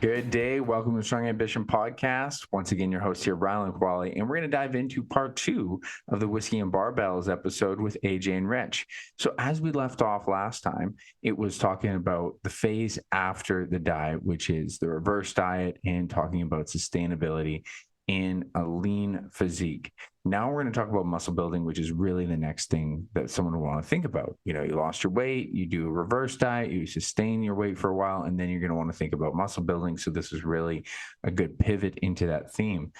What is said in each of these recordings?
Good day. Welcome to the Strong Ambition Podcast. Once again, your host here, Rylan Qualley, and we're going to dive into part 2 of the Whiskey and Barbells episode with AJ and Rich. So, as we left off last time, it was talking about the phase after the diet, which is the reverse diet, and talking about sustainability in a lean physique. Now we're going to talk about muscle building, which is really the next thing that someone will want to think about. You know, you lost your weight, you do a reverse diet, you sustain your weight for a while, and then you're going to want to think about muscle building. So this is really a good pivot into that theme.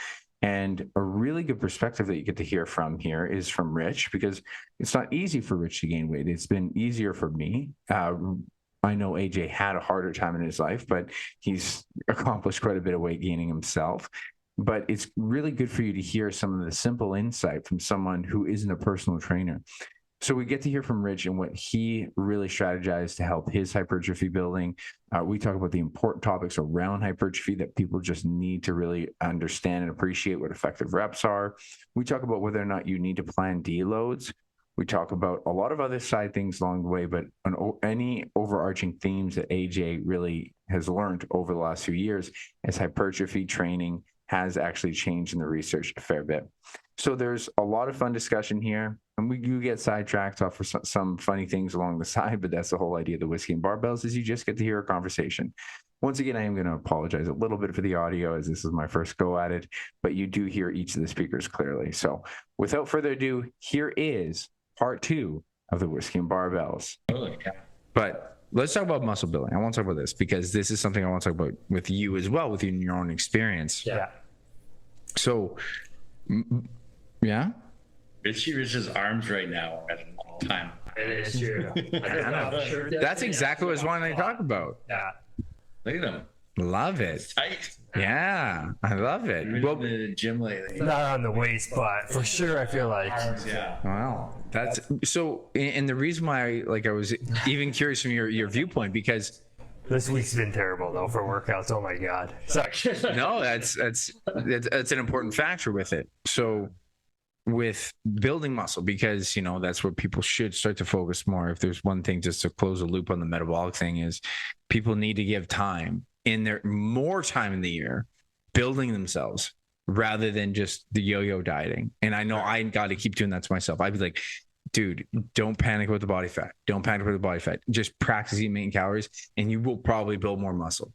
And a really good perspective that you get to hear from here is from Rich, because it's not easy for Rich to gain weight. It's been easier for me. I know AJ had a harder time in his life, but he's accomplished quite a bit of weight gaining himself. But it's really good for you to hear some of the simple insight from someone who isn't a personal trainer. So we get to hear from Rich and what he really strategized to help his hypertrophy building. We talk about the important topics around hypertrophy that people just need to really understand and appreciate what effective reps are. We talk about whether or not you need to plan deloads. We talk about a lot of other side things along the way, but any overarching themes that AJ really has learned over the last few years as hypertrophy training has actually changed in the research a fair bit. So there's a lot of fun discussion here, and we do get sidetracked off for some funny things along the side, but that's the whole idea of the Whiskey and Barbells, is you just get to hear a conversation. Once again, I am going to apologize a little bit for the audio, as this is my first go at it, but you do hear each of the speakers clearly. So without further ado, here is part 2 of the Whiskey and Barbells. Totally, yeah. But let's talk about muscle building. I want to talk about this because this is something I want to talk about with you as well, within your own experience. Yeah. So, yeah. Rich's arms right now are at an all-time. It is true. That's exactly what I was wanting to talk about. Yeah. Look at him. Love it. It's tight. Yeah, I love it. I've been to the gym lately. Not on the waist, but for sure, I feel like. Yeah. Wow, that's so. And the reason why, I was even curious from your viewpoint, because This week's been terrible though for workouts. Oh my god. Sorry. no, that's an important factor with it. So with building muscle, because that's what people should start to focus more. If there's one thing, just to close the loop on the metabolic thing, is people need to give time more time in the year building themselves rather than just the yo-yo dieting. And I know I got to keep doing that to myself. I'd be like, dude, don't panic with the body fat. Don't panic with the body fat. Just practice eating calories and you will probably build more muscle.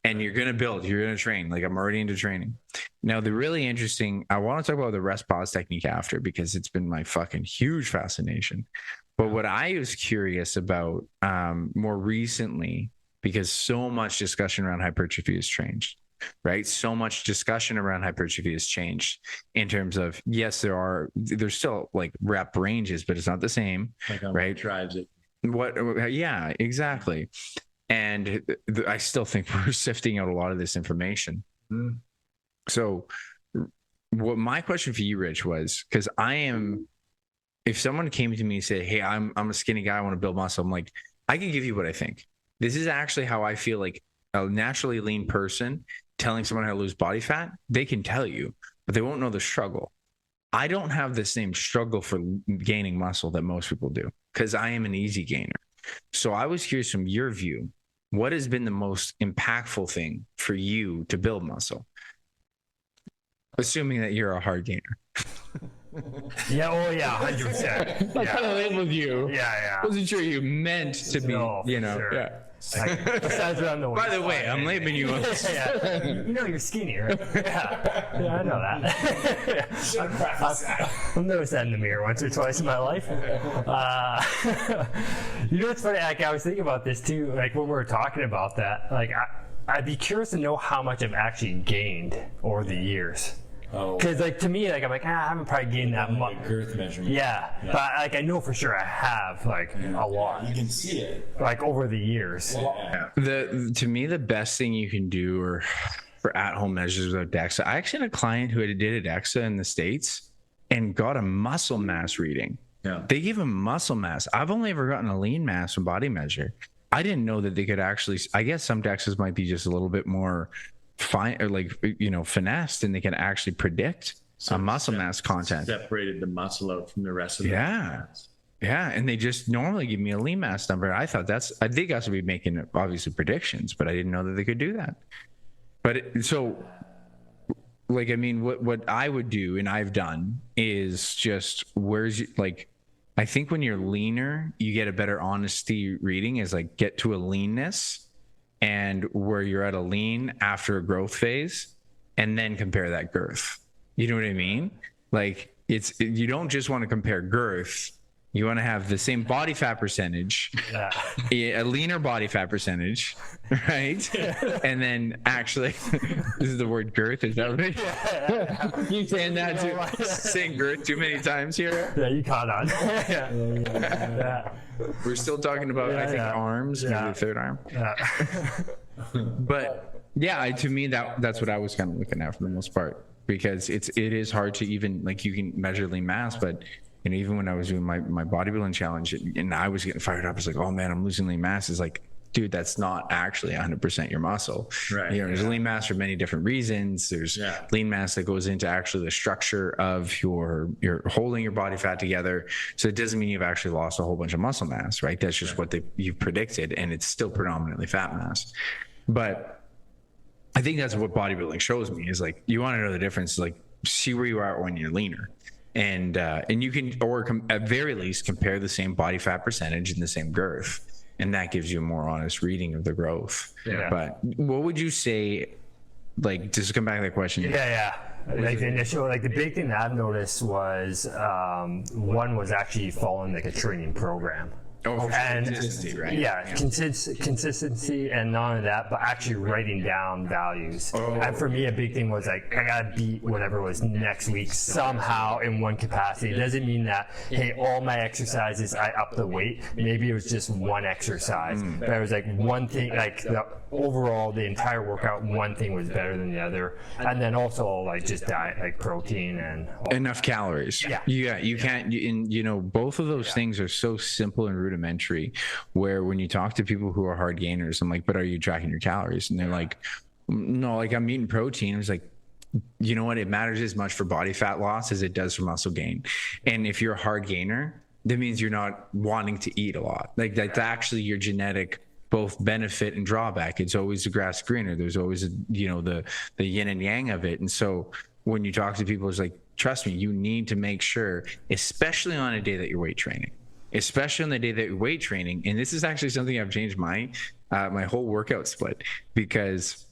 And you're going to train. Like, I'm already into training. Now, the really interesting, I want to talk about the rest pause technique after, because it's been my fucking huge fascination. But what I was curious about more recently, because so much discussion around hypertrophy has changed, right? So much discussion around hypertrophy has changed in terms of, yes, there's still like rep ranges, but it's not the same, right? What drives it. Yeah, exactly. And I still think we're sifting out a lot of this information. So what my question for you, Rich, was, because if someone came to me and said, hey, I'm a skinny guy, I want to build muscle, I'm like, I can give you what I think. This is actually how I feel. Like, a naturally lean person telling someone how to lose body fat, they can tell you, but they won't know the struggle. I don't have the same struggle for gaining muscle that most people do, because I am an easy gainer. So I was curious, from your view, what has been the most impactful thing for you to build muscle? Assuming that you're a hard gainer. Yeah. Oh yeah. 100%. I kind of labeled you. Yeah. Wasn't sure you meant to be. No, for sure. Yeah. Besides on the waist. By the way, I'm labeling you. Yeah. You're skinny, right? Yeah, I know that. I've noticed that in the mirror once or twice in my life. It's funny, like, I was thinking about this too, like when we were talking about that, like I'd be curious to know how much I've actually gained over the years. Because to me, I'm like, I haven't probably gained that much. Girth measurement. Yeah, but I know for sure I have a lot. You can see it. Over the years. Yeah. To me, the best thing you can do, or for at-home measures of DEXA, I actually had a client who did a DEXA in the States and got a muscle mass reading. Yeah. They give him muscle mass. I've only ever gotten a lean mass and body measure. I didn't know that they could actually, I guess some DEXAs might be just a little bit more fine, or finessed, and they can actually predict a muscle mass content. Separated the muscle out from the rest of the mass. Yeah, and they just normally give me a lean mass number. I think I should be making obviously predictions, but I didn't know that they could do that. So like, I mean, what I would do and I've done is just I think when you're leaner, you get a better honesty reading is like get to a leanness and where you're at a lean after a growth phase and then compare that girth. You know what I mean? Like you don't just want to compare girth. You want to have the same body fat percentage, a leaner body fat percentage, right? And then actually, this is the word girth. Is that right? Yeah. You saying that too? Saying girth too many times here? Yeah, you caught on. Yeah. We're still talking about, I think, arms, maybe the third arm. But yeah, to me, that's what I was kind of looking at for the most part, because it is hard to even, like, you can measure lean mass, but you know, even when I was doing my bodybuilding challenge and I was getting fired up, it's like, oh man, I'm losing lean mass. It's like, dude, that's not actually 100% your muscle. Right. You know, there's lean mass for many different reasons. There's lean mass that goes into actually the structure of your holding your body fat together. So it doesn't mean you've actually lost a whole bunch of muscle mass, right? That's just what you've predicted, and it's still predominantly fat mass. But I think that's what bodybuilding shows me is like, you want to know the difference, like see where you are when you're leaner. And you can, or at very least, compare the same body fat percentage and the same girth, and that gives you a more honest reading of the growth. Yeah. But what would you say, like, just to come back to that question? Yeah. Like the initial, like the big thing that I've noticed was one was actually following like a training program. Oh, and consistency, right? Yeah, consistency, and not only that, but actually writing down values. And for me, a big thing was like, I gotta beat whatever was next week somehow in one capacity. It doesn't mean that, hey, all my exercises, I up the weight. Maybe it was just one exercise, but it was like one thing, like overall, the entire workout, one thing was better than the other. And then also like just diet, like protein and enough calories. Yeah, you can't, you know, both of those things are so simple and rudimentary, where when you talk to people who are hard gainers, I'm like, but are you tracking your calories? And they're like, no, like I'm eating protein. I was like, you know what? It matters as much for body fat loss as it does for muscle gain. And if you're a hard gainer, that means you're not wanting to eat a lot. Like that's actually your genetic both benefit and drawback. It's always the grass greener. There's always the yin and yang of it. And so when you talk to people, it's like, trust me, you need to make sure, especially on a day that you're weight training, especially on the day that you're weight training. And this is actually something I've changed my whole workout split, because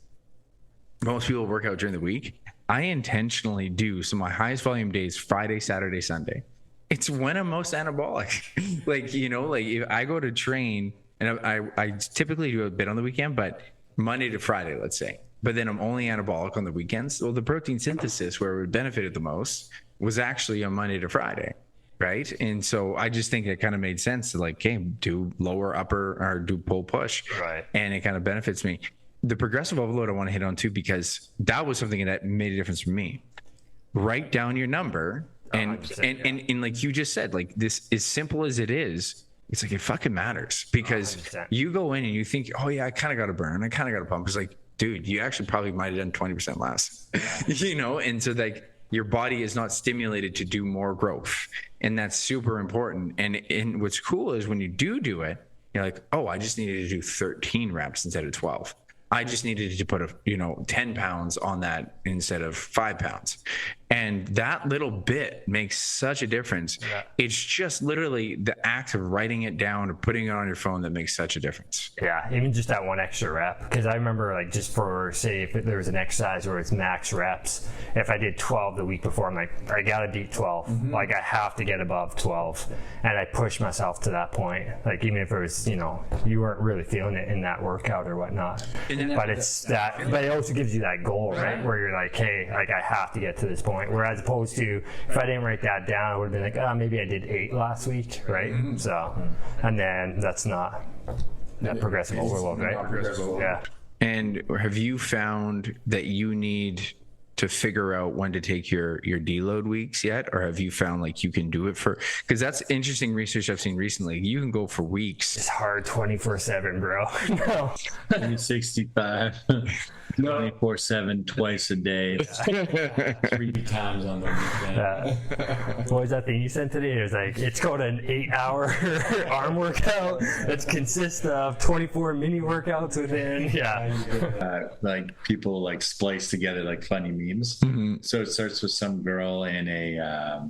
most people work out during the week. I intentionally do. So my highest volume days, Friday, Saturday, Sunday. It's when I'm most anabolic. Like, you know, like if I go to train, and I typically do a bit on the weekend, but Monday to Friday, let's say. But then I'm only anabolic on the weekends. Well, the protein synthesis, where it benefited the most, was actually on Monday to Friday, right? And so I just think it kind of made sense to like, okay, do lower, upper, or do pull, push. Right. And it kind of benefits me. The progressive overload I want to hit on too, because that was something that made a difference for me. Write down your number, and like you just said, like this, as simple as it is, it's like, it fucking matters, because 100%. You go in and you think, oh yeah, I kind of got to burn, I kind of got to pump. It's like, dude, you actually probably might have done 20% less, you know? And so like your body is not stimulated to do more growth, and that's super important. And what's cool is when you do it, you're like, oh, I just needed to do 13 reps instead of 12. I just needed to put 10 pounds on that instead of 5 pounds. And that little bit makes such a difference. Yeah. It's just literally the act of writing it down or putting it on your phone that makes such a difference. Yeah, even just that one extra rep. Because I remember, like, just for, say, if there was an exercise where it's max reps, if I did 12 the week before, I'm like, I got to beat 12. Mm-hmm. Like, I have to get above 12. And I push myself to that point. Like, even if it was, you weren't really feeling it in that workout or whatnot. But it's that, but it also gives you that goal, right? Where you're like, hey, like, I have to get to this point. Whereas opposed to, if I didn't write that down, I would have been like, oh, maybe I did 8 last week, right? Mm-hmm. So, and then that's not that progressive overload, right? Yeah. And have you found that you need to figure out when to take your deload weeks yet, or have you found like you can do it for? Because that's interesting research I've seen recently. You can go for weeks. It's hard 24/7, bro. No. 365, 24/7, twice a day, 3 times on the weekend. What was that thing you sent today? It was like, it's called an 8-hour arm workout that consists of 24 mini workouts within. Yeah. Like people like splice together like funny memes. So it starts with some girl in a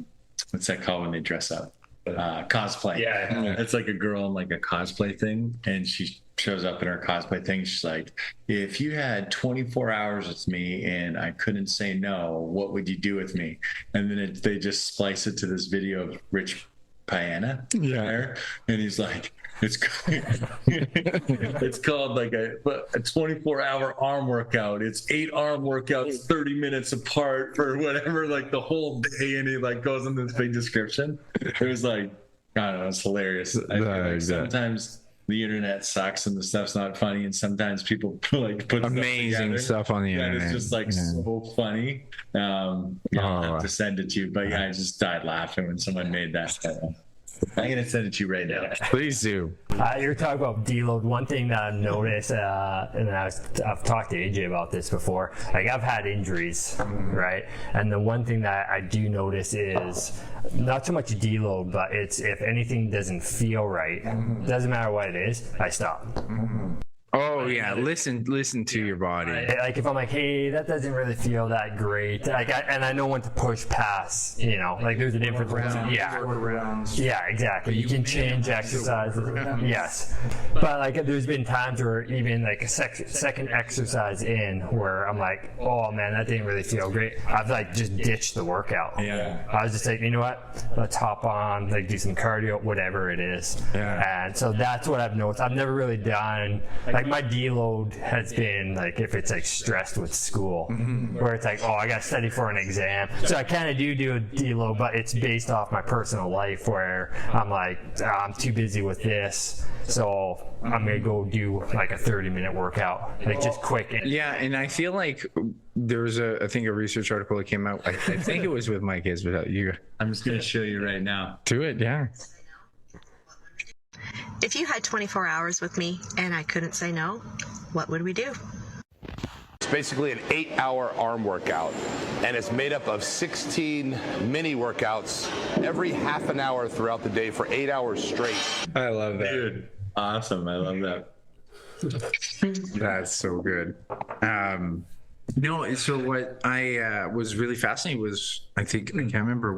what's that called when they dress up? Cosplay. Yeah. It's like a girl in like a cosplay thing, and she shows up in her cosplay thing. She's like, if you had 24 hours with me and I couldn't say no, what would you do with me? And then they just splice it to this video of Rich Piana there, and he's like, it's called like a 24-hour arm workout. It's 8 arm workouts 30 minutes apart for whatever, like the whole day, and he like goes in this big description. It was like, I don't know, it's hilarious. I feel like sometimes the internet sucks and the stuff's not funny, and sometimes people like put amazing stuff on the internet. It's just like so funny. I'll have to send it to you, but I just died laughing when someone made that. I'm gonna send it to you right now. Please do. You're talking about deload. One thing that I've noticed, and I've talked to AJ about this before. Like, I've had injuries, right? And the one thing that I do notice is not so much deload, but it's if anything doesn't feel right, doesn't matter what it is, I stop. Oh yeah, listen to your body. Like if I'm like, hey, that doesn't really feel that great, like and I know when to push past, you know, like there's a difference. Yeah, exactly. You can change exercises. Yes, but like there's been times where even like a second exercise in where I'm like, oh man, that didn't really feel great. I've like just ditched the workout. Yeah. I was just like, you know what? Let's hop on, like do some cardio, whatever it is. Yeah. And so that's what I've noticed. I've never really done like my deload has been like if it's like stressed with school, where it's like, oh, I got to study for an exam. So I kind of do a deload, but it's based off my personal life where I'm like, I'm too busy with this, so I'm gonna go do like a 30-minute workout, like just quick. Yeah, and I feel like there was I think a research article that came out. I think it was with my kids, but I'm just gonna show you right now. Do it, yeah. If you had 24 hours with me and I couldn't say no, what would we do? It's basically an 8-hour arm workout, and it's made up of 16 mini workouts every half an hour throughout the day for 8 hours straight. I love that. Dude, awesome. I love that. That's so good. No, so what I was really fascinated was, I can't remember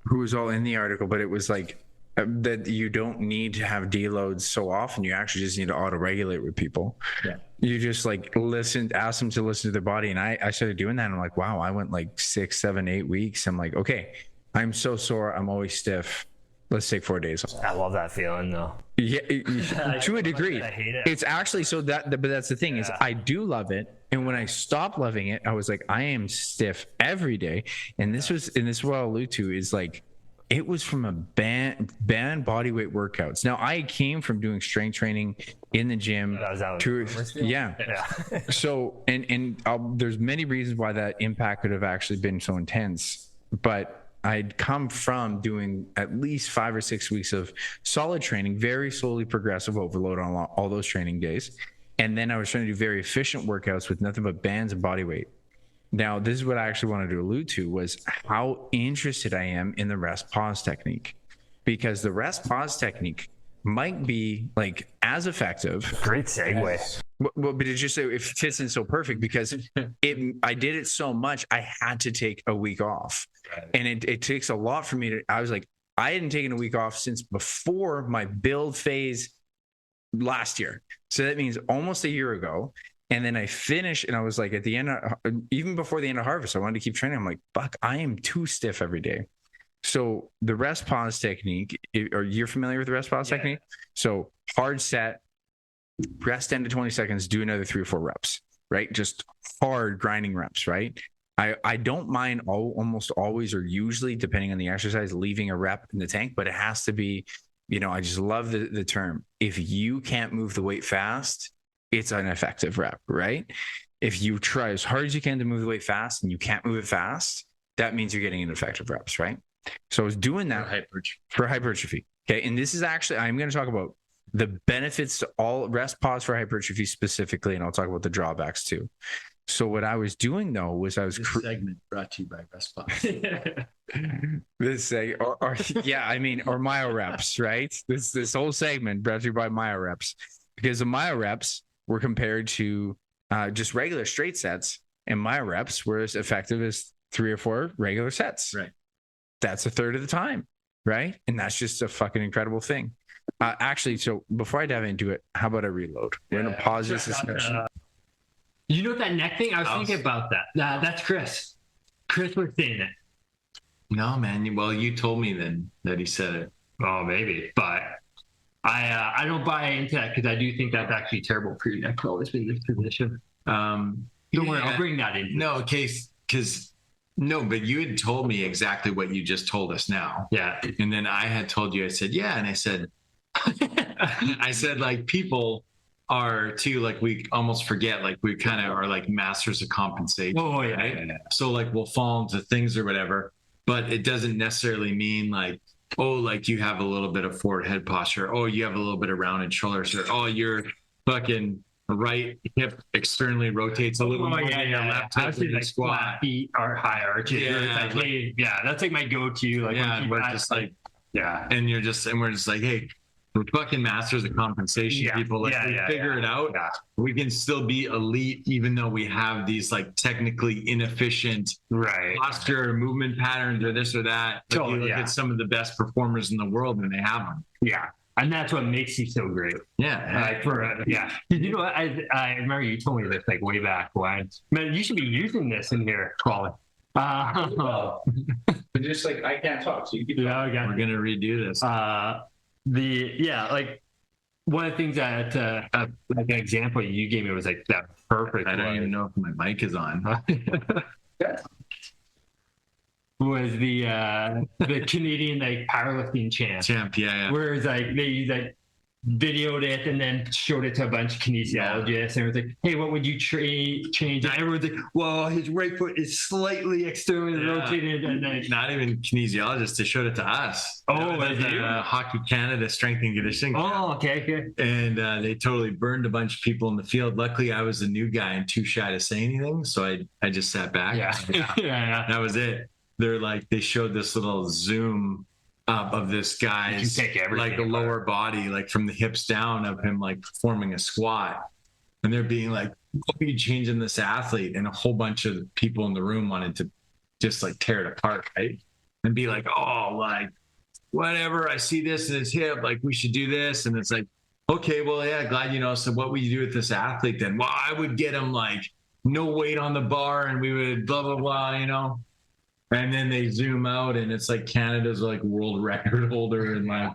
who was all in the article, but it was like, that you don't need to have deloads so often. You actually just need to auto-regulate with people. Yeah. You just like ask them to listen to their body. And I started doing that. And I'm like, wow, I went like 6, 7, 8 weeks. I'm like, okay, I'm so sore. I'm always stiff. Let's take 4 days. I love that feeling though. Yeah, to a degree. I hate it. It's actually but that's the thing is I do love it. And when I stopped loving it, I was like, I am stiff every day. And this is what I'll allude to is like, it was from a band body weight workouts. Now I came from doing strength training in the gym. Yeah. So, and there's many reasons why that impact could have actually been so intense, but I'd come from doing at least 5 or 6 weeks of solid training, very slowly progressive overload on all those training days. And then I was trying to do very efficient workouts with nothing but bands and body weight. Now, this is what I actually wanted to allude to was how interested I am in the rest pause technique, because the rest pause technique might be like as effective. Great segue. Well, but it's just it fits in so perfect because I did it so much I had to take a week off, and it takes a lot for me to. I was like, I hadn't taken a week off since before my build phase last year, so that means almost a year ago. And then I finished, and I was like, at the end, even before the end of harvest, I wanted to keep training. I'm like, fuck, I am too stiff every day. So the rest pause technique, are you familiar with the rest pause technique? So hard set, rest 10 to 20 seconds, do another 3 or 4 reps, right? Just hard grinding reps, right? I don't mind almost always or usually, depending on the exercise, leaving a rep in the tank, but it has to be, I just love the term. If you can't move the weight fast, it's an effective rep, right? if you try as hard as you can to move the weight fast and you can't move it fast, that means you're getting ineffective reps, right? So I was doing that for hypertrophy. Okay. And this is actually, I'm going to talk about the benefits to all rest pause for hypertrophy specifically, and I'll talk about the drawbacks too. So what I was doing though was I was segment brought to you by Rest Pause. or Myo Reps, right? This whole segment brought to you by Myo Reps, because the Myo Reps were compared to just regular straight sets, and Myo Reps were as effective as 3 or 4 regular sets. Right. That's a third of the time, right? And that's just a fucking incredible thing. Actually, so before I dive into it, how about I reload? We're gonna pause this discussion. You know that neck thing? I was thinking about that. That's Chris. Chris was saying it. No, man. Well, you told me then that he said it. Oh, maybe, but I don't buy into that, because I do think that's actually terrible for your neck to always be in this position. Don't worry, I'll bring that in. No, no, but you had told me exactly what you just told us now. Yeah. And then I had told you, I said, yeah. And I said, like, people are too, like, we almost forget, like, we kind of are like masters of compensation. Oh, yeah, right? Yeah. So, like, we'll fall into things or whatever, but it doesn't necessarily mean like, oh, like you have a little bit of forward head posture. Oh, you have a little bit of rounded shoulders. Or, oh, your fucking right hip externally rotates a little more than your left hip when you squat. Flat feet are high arches. Yeah, It's like, hey, that's like my go-to. Like, yeah, we're just like, yeah, and we're just like, hey, we're fucking masters of compensation, people. Like, we figure it out. Yeah. We can still be elite, even though we have these like technically inefficient posture or movement patterns or this or that. But you look at some of the best performers in the world, and they have them. Yeah. And that's what makes you so great. Yeah. Did you know what? I remember you told me this like way back when. Man, you should be using this in here, Colin. But just like, I can't talk, so you keep talking. Okay. We're gonna redo this. Like one of the things that like an example you gave me was like that perfect. I don't even know if my mic is on. Was the Canadian like powerlifting champ. Yeah. Whereas like they like videoed it and then showed it to a bunch of kinesiologists, and it was like, hey, what would you change? And everyone's like, well, his right foot is slightly externally rotated, and then not even kinesiologists, they showed it to us. Oh, was it Hockey Canada strength and conditioning. Oh, okay. And they totally burned a bunch of people in the field. Luckily, I was the new guy and too shy to say anything, so I just sat back. Yeah. That was it. They showed this little zoom up of this guy's like the lower body, like from the hips down, of him like performing a squat, and they're being like, what are you changing this athlete? And a whole bunch of people in the room wanted to just like tear it apart, right? And be like, oh, like whatever, I see this in his hip, like we should do this. And it's like, okay, well, yeah, glad you know. So what would you do with this athlete then? Well, I would get him like no weight on the bar, and we would blah blah blah, you know. And then they zoom out, and it's like Canada's like world record holder in like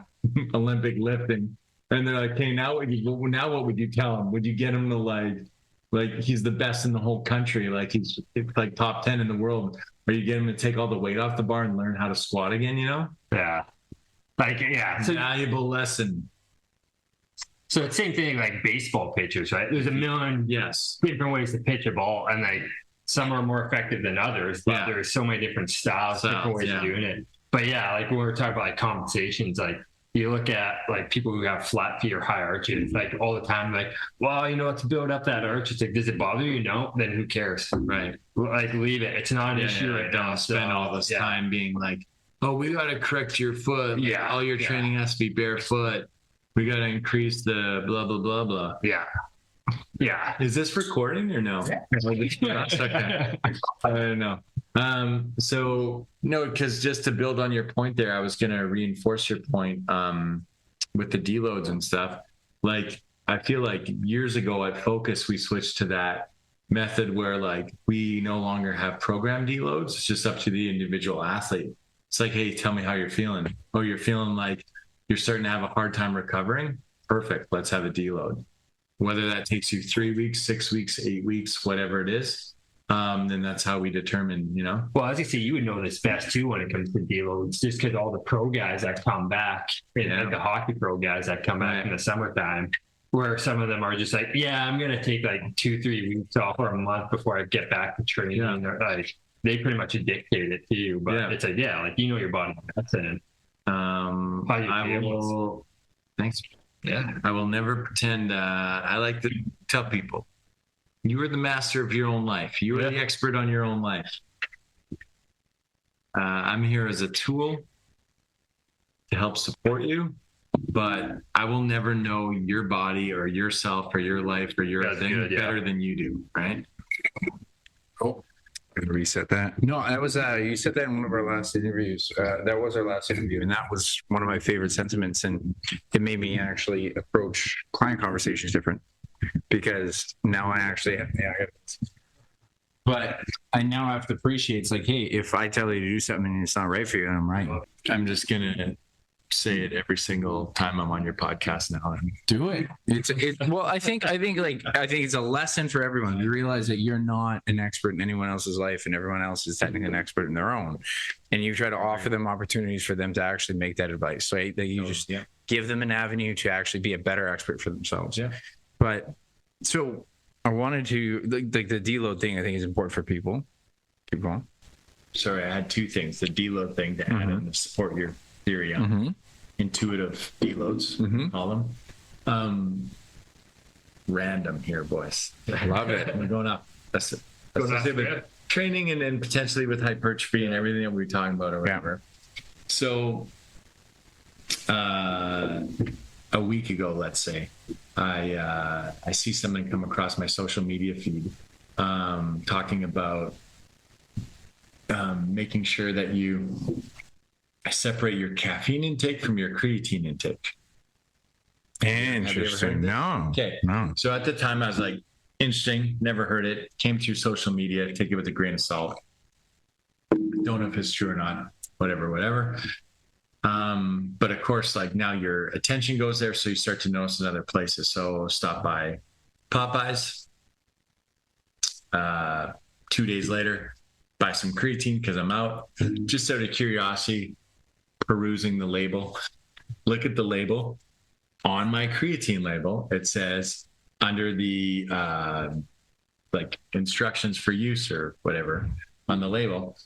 Olympic lifting. And they're like, okay, now what would you tell him? Would you get him to like he's the best in the whole country, like he's like top 10 in the world? Or you get him to take all the weight off the bar and learn how to squat again, you know? Yeah. Like, yeah. So, valuable lesson. So it's the same thing like baseball pitchers, right? There's a million different ways to pitch a ball, and like some are more effective than others, but there's so many different styles, different ways of doing it. But yeah, like when we're talking about like compensations, like you look at like people who have flat feet or high arches, like all the time, like, well, you know, to build up that arch, it's like, does it bother you? No, then who cares? Right. Like leave it. It's not an issue right now. Don't spend all this time being like, oh, we got to correct your foot. Like, all your training has to be barefoot. We got to increase the blah, blah, blah, blah. Yeah. Is this recording or no? I don't know. So no, because just to build on your point there, I was going to reinforce your point with the deloads and stuff. Like, I feel like years ago at Focus, we switched to that method where like we no longer have program deloads. It's just up to the individual athlete. It's like, hey, tell me how you're feeling. Oh, you're feeling like you're starting to have a hard time recovering? Perfect. Let's have a deload. Whether that takes you 3 weeks, 6 weeks, 8 weeks, whatever it is, then that's how we determine, you know? Well, as you say, you would know this best too when it comes to deloads, just because all the pro guys that come back, like the hockey pro guys that come back in the summertime, Where some of them are just like, yeah, I'm gonna take like 2-3 weeks off or a month before I get back to training. Or, like, they pretty much dictate it to you, but it's like, yeah, like you know your body. That's it. Thanks. Yeah, I will never pretend. I like to tell people, you are the master of your own life. You are the expert on your own life. I'm here as a tool to help support you, but I will never know your body or yourself or your life or your thing better than you do, right? Oh, I'm gonna reset that. No, that was you said that in one of our last interviews. That was our last interview, and that was one of my favorite sentiments, and it made me actually approach client conversations different because now I actually have, but I now have to appreciate, it's like, hey, if I tell you to do something and it's not right for you, then I'm right. I'm just gonna say it every single time I'm on your podcast now. And do it. Well, I think it's a lesson for everyone. You realize that you're not an expert in anyone else's life, and everyone else is technically an expert in their own. And you try to offer them opportunities for them to actually make that advice, right? That you just give them an avenue to actually be a better expert for themselves. Yeah. But so I wanted to like the deload thing. I think is important for people. Keep going. Sorry, I had two things: the deload thing to add in to support your theory on intuitive deloads, call them. Random here, boys. I love it. We're going up. That's it. With training and then potentially with hypertrophy and everything that we were talking about or whatever. Yeah. So a week ago, let's say, I see something come across my social media feed talking about making sure that you separate your caffeine intake from your creatine intake. Interesting. No. Okay. No. So at the time I was like, interesting, never heard it. Came through social media, take it with a grain of salt. Don't know if it's true or not. Whatever. But of course, like now your attention goes there, so you start to notice in other places. So stop by Popeyes. 2 days later, buy some creatine because I'm out. Just out of curiosity, perusing the label. Look at the label. On my creatine label, it says under the like instructions for use or whatever on the label,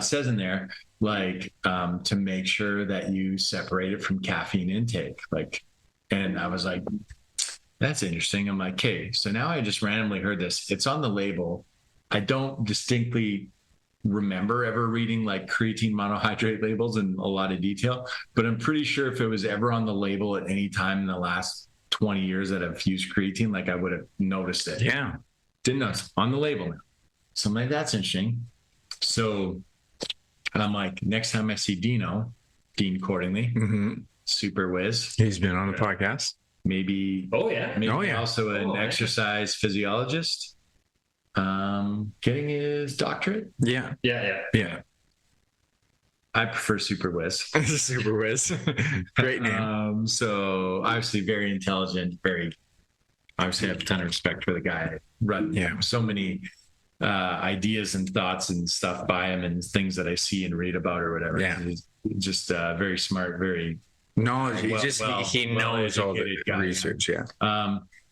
says in there like to make sure that you separate it from caffeine intake. Like, and I was like, that's interesting. I'm like, okay, so now I just randomly heard this. It's on the label. I don't distinctly remember ever reading like creatine monohydrate labels in a lot of detail, but I'm pretty sure if it was ever on the label at any time in the last 20 years that I've used creatine, like I would have noticed it. Yeah. Didn't know it's on the label now. So I'm like, that's interesting. So I'm like, next time I see Dean Cordingley, super whiz. He's been on the podcast. Maybe. Maybe also an exercise physiologist. Getting his doctorate. Yeah. I prefer Super Whiz. Super Whiz. Great name. So obviously very intelligent, obviously I have a ton of respect for the guy. Run so many ideas and thoughts and stuff by him and things that I see and read about or whatever. Yeah. He's just very smart, very knowledge. He knows all the research. Yeah.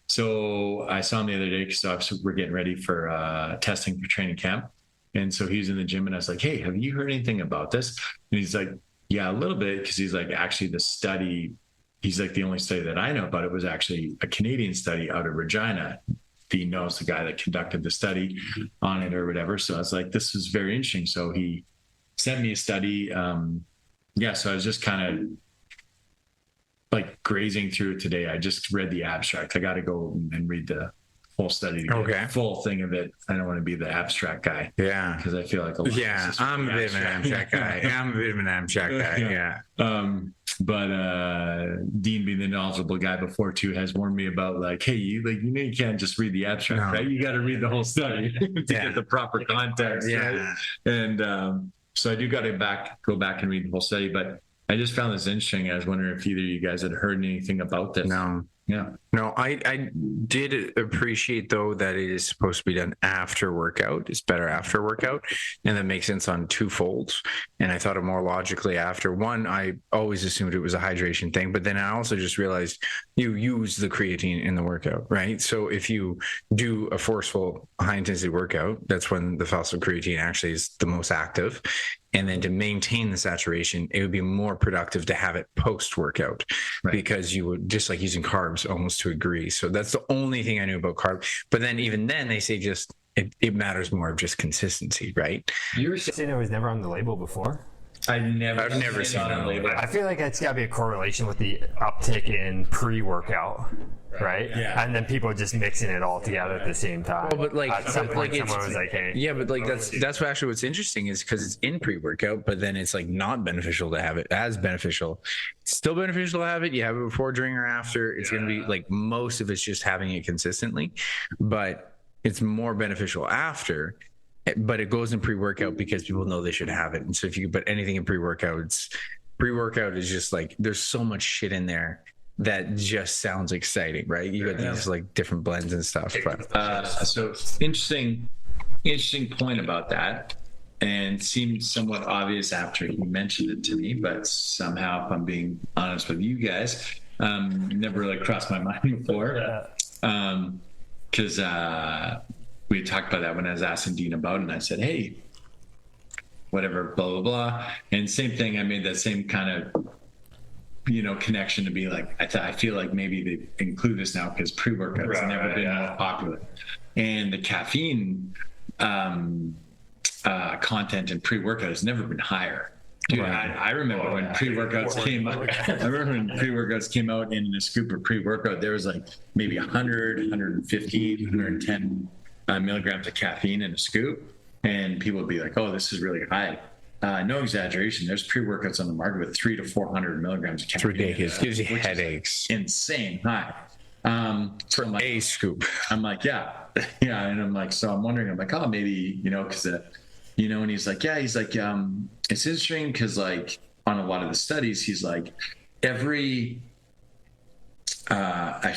So I saw him the other day because obviously we're getting ready for testing for training camp. And so he was in the gym and I was like, hey, have you heard anything about this? And he's like, yeah, a little bit. Because he's like, actually the study, he's like, the only study that I know about it was actually a Canadian study out of Regina. Dean knows the guy that conducted the study on it or whatever. So I was like, this is very interesting. So he sent me a study. So I was just kind of like grazing through it today. I just read the abstract. I got to go and read the whole study to get the full thing of it. I don't want to be the abstract guy. Yeah. Because I feel like a lot I'm a bit of an abstract guy. But Dean, being the knowledgeable guy before too, has warned me about like, hey, you can't just read the abstract, right? You got to read the whole study to get the proper context. Yeah. Right? And so I do got to go back and read the whole study, but I just found this interesting. I was wondering if either of you guys had heard anything about this. No. Yeah. No, I did appreciate though that it is supposed to be done after workout. It's better after workout, and that makes sense on two folds. And I thought it more logically after one. I always assumed it was a hydration thing, but then I also just realized you use the creatine in the workout, right? So if you do a forceful high intensity workout, that's when the phospho-creatine actually is the most active. And then to maintain the saturation, it would be more productive to have it post workout, because you would just like using carbs almost to agree. So that's the only thing I knew about carb. But then even then they say just it matters more of just consistency, right? You were saying it was never on the label before? I've never seen it on a label. I feel like it's got to be a correlation with the uptick in pre-workout, right? Yeah. And then people just mixing it all together at the same time. Well, but like, at some point, it's- someone was like, "Hey, yeah, but like that's what actually what's interesting is because it's in pre-workout, but then it's like not beneficial to have it as beneficial. It's still beneficial to have it. You have it before, during, or after. It's going to be like most of it's just having it consistently, but it's more beneficial after. But it goes in pre-workout because people know they should have it. And so if you put anything in pre-workout is just like there's so much shit in there that just sounds exciting, right? You got these like different blends and stuff. But So interesting point about that, and seemed somewhat obvious after he mentioned it to me, but somehow, if I'm being honest with you guys, never really crossed my mind before. Because we talked about that when I was asking Dean about it, and I said, hey, whatever, blah, blah, blah. And same thing, I made that same kind of, connection to be like, I feel like maybe they include this now because pre-workout has never been more popular. And the caffeine content in pre-workout has never been higher. Dude, I remember when pre-workouts came out. I remember when pre-workouts came out, and in a scoop of pre-workout, there was like maybe 100, 150, 110 milligrams of caffeine in a scoop, and people would be like, "Oh, this is really high." No exaggeration. There's pre-workouts on the market with 300 to 400 milligrams of caffeine. it's ridiculous. Gives you headaches. Insane high. So I'm like, A scoop. I'm like, yeah, and I'm like, so I'm wondering, I'm like, oh, maybe, because, and he's like, it's interesting because like on a lot of the studies, he's like, every, I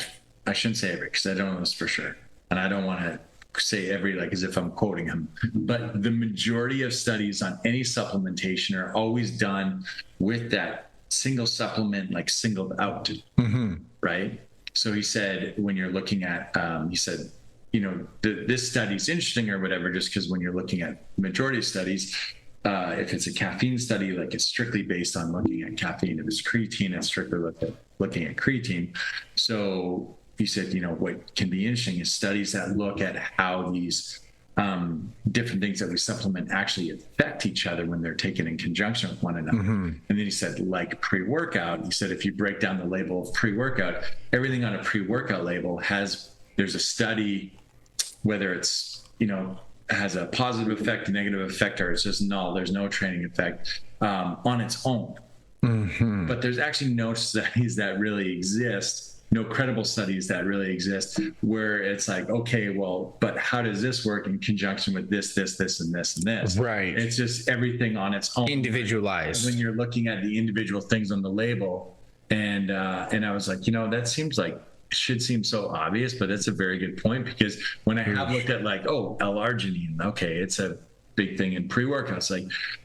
shouldn't say every, because I don't know this for sure, and I don't want to say every like as if I'm quoting him, but the majority of studies on any supplementation are always done with that single supplement like singled out, right? So he said, when you're looking at, he said, this study's interesting or whatever, just because when you're looking at majority of studies, if it's a caffeine study, like it's strictly based on looking at caffeine. If it's creatine, it's strictly looking at creatine. So he said, what can be interesting is studies that look at how these different things that we supplement actually affect each other when they're taken in conjunction with one another. And then he said, like pre-workout, he said, if you break down the label of pre-workout, everything on a pre-workout label there's a study, whether it's, has a positive effect, a negative effect, or it's just null, there's no training effect on its own. But there's actually no studies that really exist, no credible studies that really exist, where it's like, okay, well, but how does this work in conjunction with this, and this, and this? Right. It's just everything on its own. Individualized. When you're looking at the individual things on the label, and I was like, that seems like, should seem so obvious, but that's a very good point, because when I have looked at like, L-arginine, okay, it's a big thing in pre-workouts, like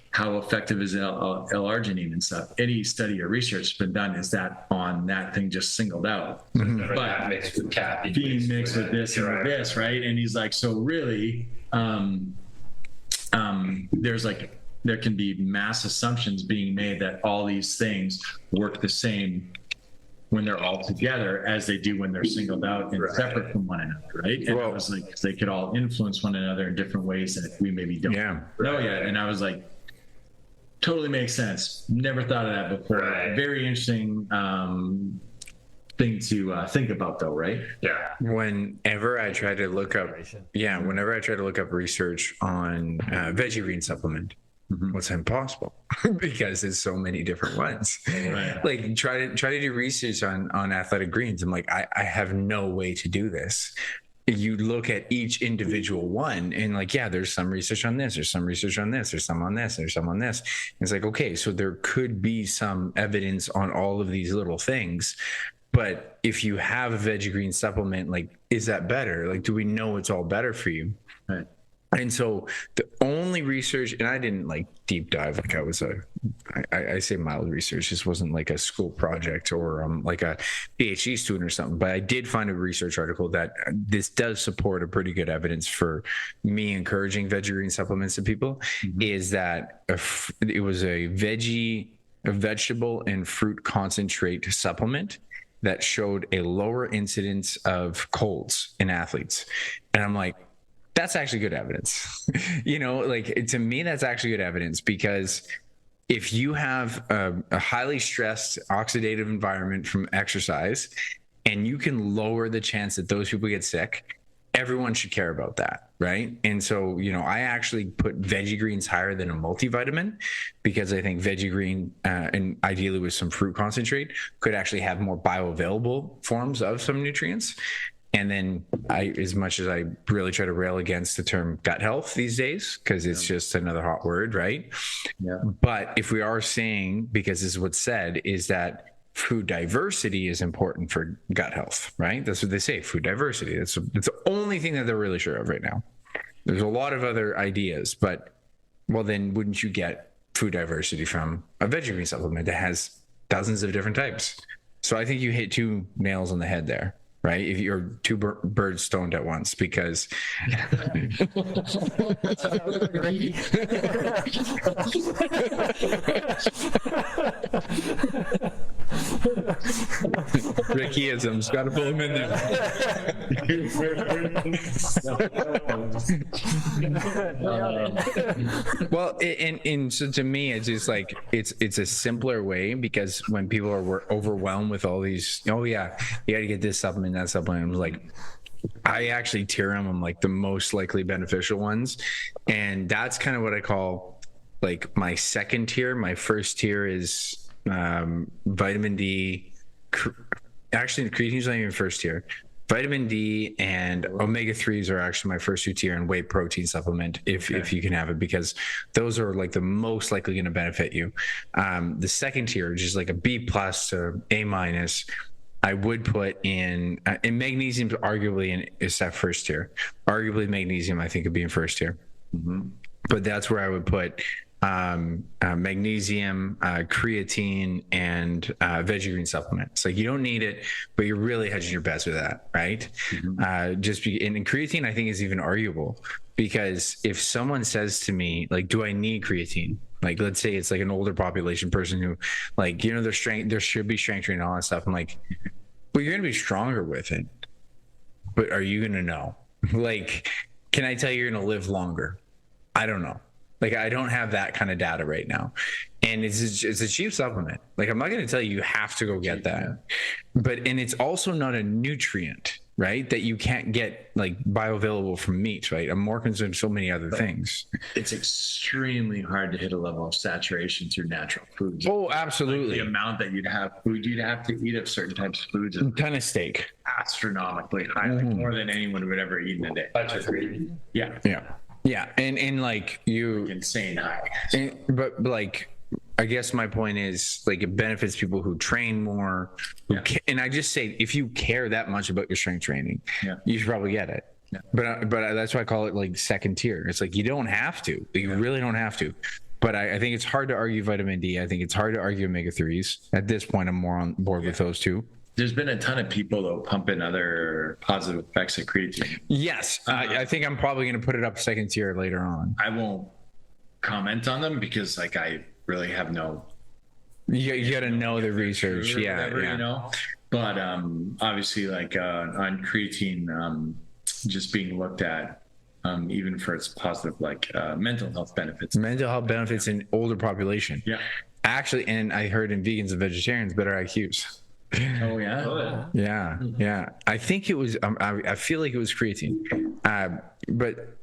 how effective is L-arginine and stuff. Any study or research has been done is that on that thing just singled out, but mixed with caffeine, being mixed with this and with this, right? And he's like, so really, there can be mass assumptions being made that all these things work the same when they're all together as they do when they're singled out and separate from one another, right? And I was like, they could all influence one another in different ways that we maybe don't know yet. And I was like, totally makes sense. Never thought of that before. Very interesting thing to think about, though, right? Yeah. Whenever I try to look up research on veggie supplement, what's impossible because there's so many different ones. Like try to do research on athletic greens. I'm like, I have no way to do this. You look at each individual one and like, there's some research on this, there's some research on this, there's some on this, there's some on this. And it's like, okay, so there could be some evidence on all of these little things, But if you have a veggie green supplement, like, is that better? Like, do we know it's all better for you? Right. And so the only research, and I didn't like deep dive, like I say mild research, this wasn't like a school project or like a PhD student or something, but I did find a research article that this does support a pretty good evidence for me encouraging veggie green supplements to people, is that it was a vegetable and fruit concentrate supplement that showed a lower incidence of colds in athletes. And I'm like, that's actually good evidence. Like, to me, that's actually good evidence, because if you have a highly stressed oxidative environment from exercise and you can lower the chance that those people get sick, everyone should care about that, right? And so, I actually put veggie greens higher than a multivitamin, because I think veggie green, and ideally with some fruit concentrate, could actually have more bioavailable forms of some nutrients. And then as much as I really try to rail against the term gut health these days, because it's just another hot word, right? Yeah. But if we are saying, because this is what's said, is that food diversity is important for gut health, right? That's what they say, food diversity. It's the only thing that they're really sure of right now. There's a lot of other ideas, but, well, then wouldn't you get food diversity from a veggie green supplement that has dozens of different types? So I think you hit two nails on the head there. Right? If you're two birds stoned at once, because Rickyism's got to pull him in there. Well, and so to me, it's just like, it's a simpler way, because when people are overwhelmed with all these, oh yeah, you got to get this supplement, that supplement, I'm like, I actually tier them. I'm like the most likely beneficial ones, and that's kind of what I call like my second tier. My first tier is vitamin D. Actually, the creatine's not even first tier. Vitamin D and omega-3s are actually my first two tier, and whey protein supplement if you can have it, because those are like the most likely going to benefit you. The second tier, which is like a B+ to A-, I would put in, and magnesium arguably is that first tier. Arguably magnesium, I think, would be in first tier. But that's where I would put magnesium, creatine, and veggie green supplements. Like, you don't need it, but you're really hedging your bets with that, right? And creatine, I think, is even arguable, because if someone says to me, like, do I need creatine? Like, let's say it's like an older population person who, like, there should be strength training and all that stuff. I'm like, well, you're gonna be stronger with it, but are you gonna know? Like, can I tell you you're gonna live longer? I don't know. Like, I don't have that kind of data right now. And it's a cheap supplement. Like, I'm not going to tell you have to go get that. And it's also not a nutrient, right? That you can't get, like, bioavailable from meat, right? I'm more concerned with so many other things. It's extremely hard to hit a level of saturation through natural foods. Oh, absolutely. Like, the amount that you'd have to eat of certain types of foods is A ton of steak. astronomically high, like more than anyone would ever eat in a day. Yeah. Yeah. And like, you Insane high. but like, I guess my point is, like, it benefits people who train more. And I just say, if you care that much about your strength training, you should probably get it. But that's why I call it like second tier. It's like, you don't have to. You really don't have to. But I think it's hard to argue vitamin D. I think it's hard to argue omega-3s. At this point, I'm more on board with those two. There's been a ton of people, though, pumping other positive effects of creatine. Yes. I think I'm probably going to put it up second tier later on. I won't comment on them because, like, I really have no... You got to know the research. Whatever, you know? But obviously, like, on creatine, just being looked at, even for its positive, like, mental health benefits. Mental health benefits in older population. Yeah. Actually, and I heard in vegans and vegetarians, better IQs. Oh yeah. Yeah. I think it was. I feel like it was creatine, but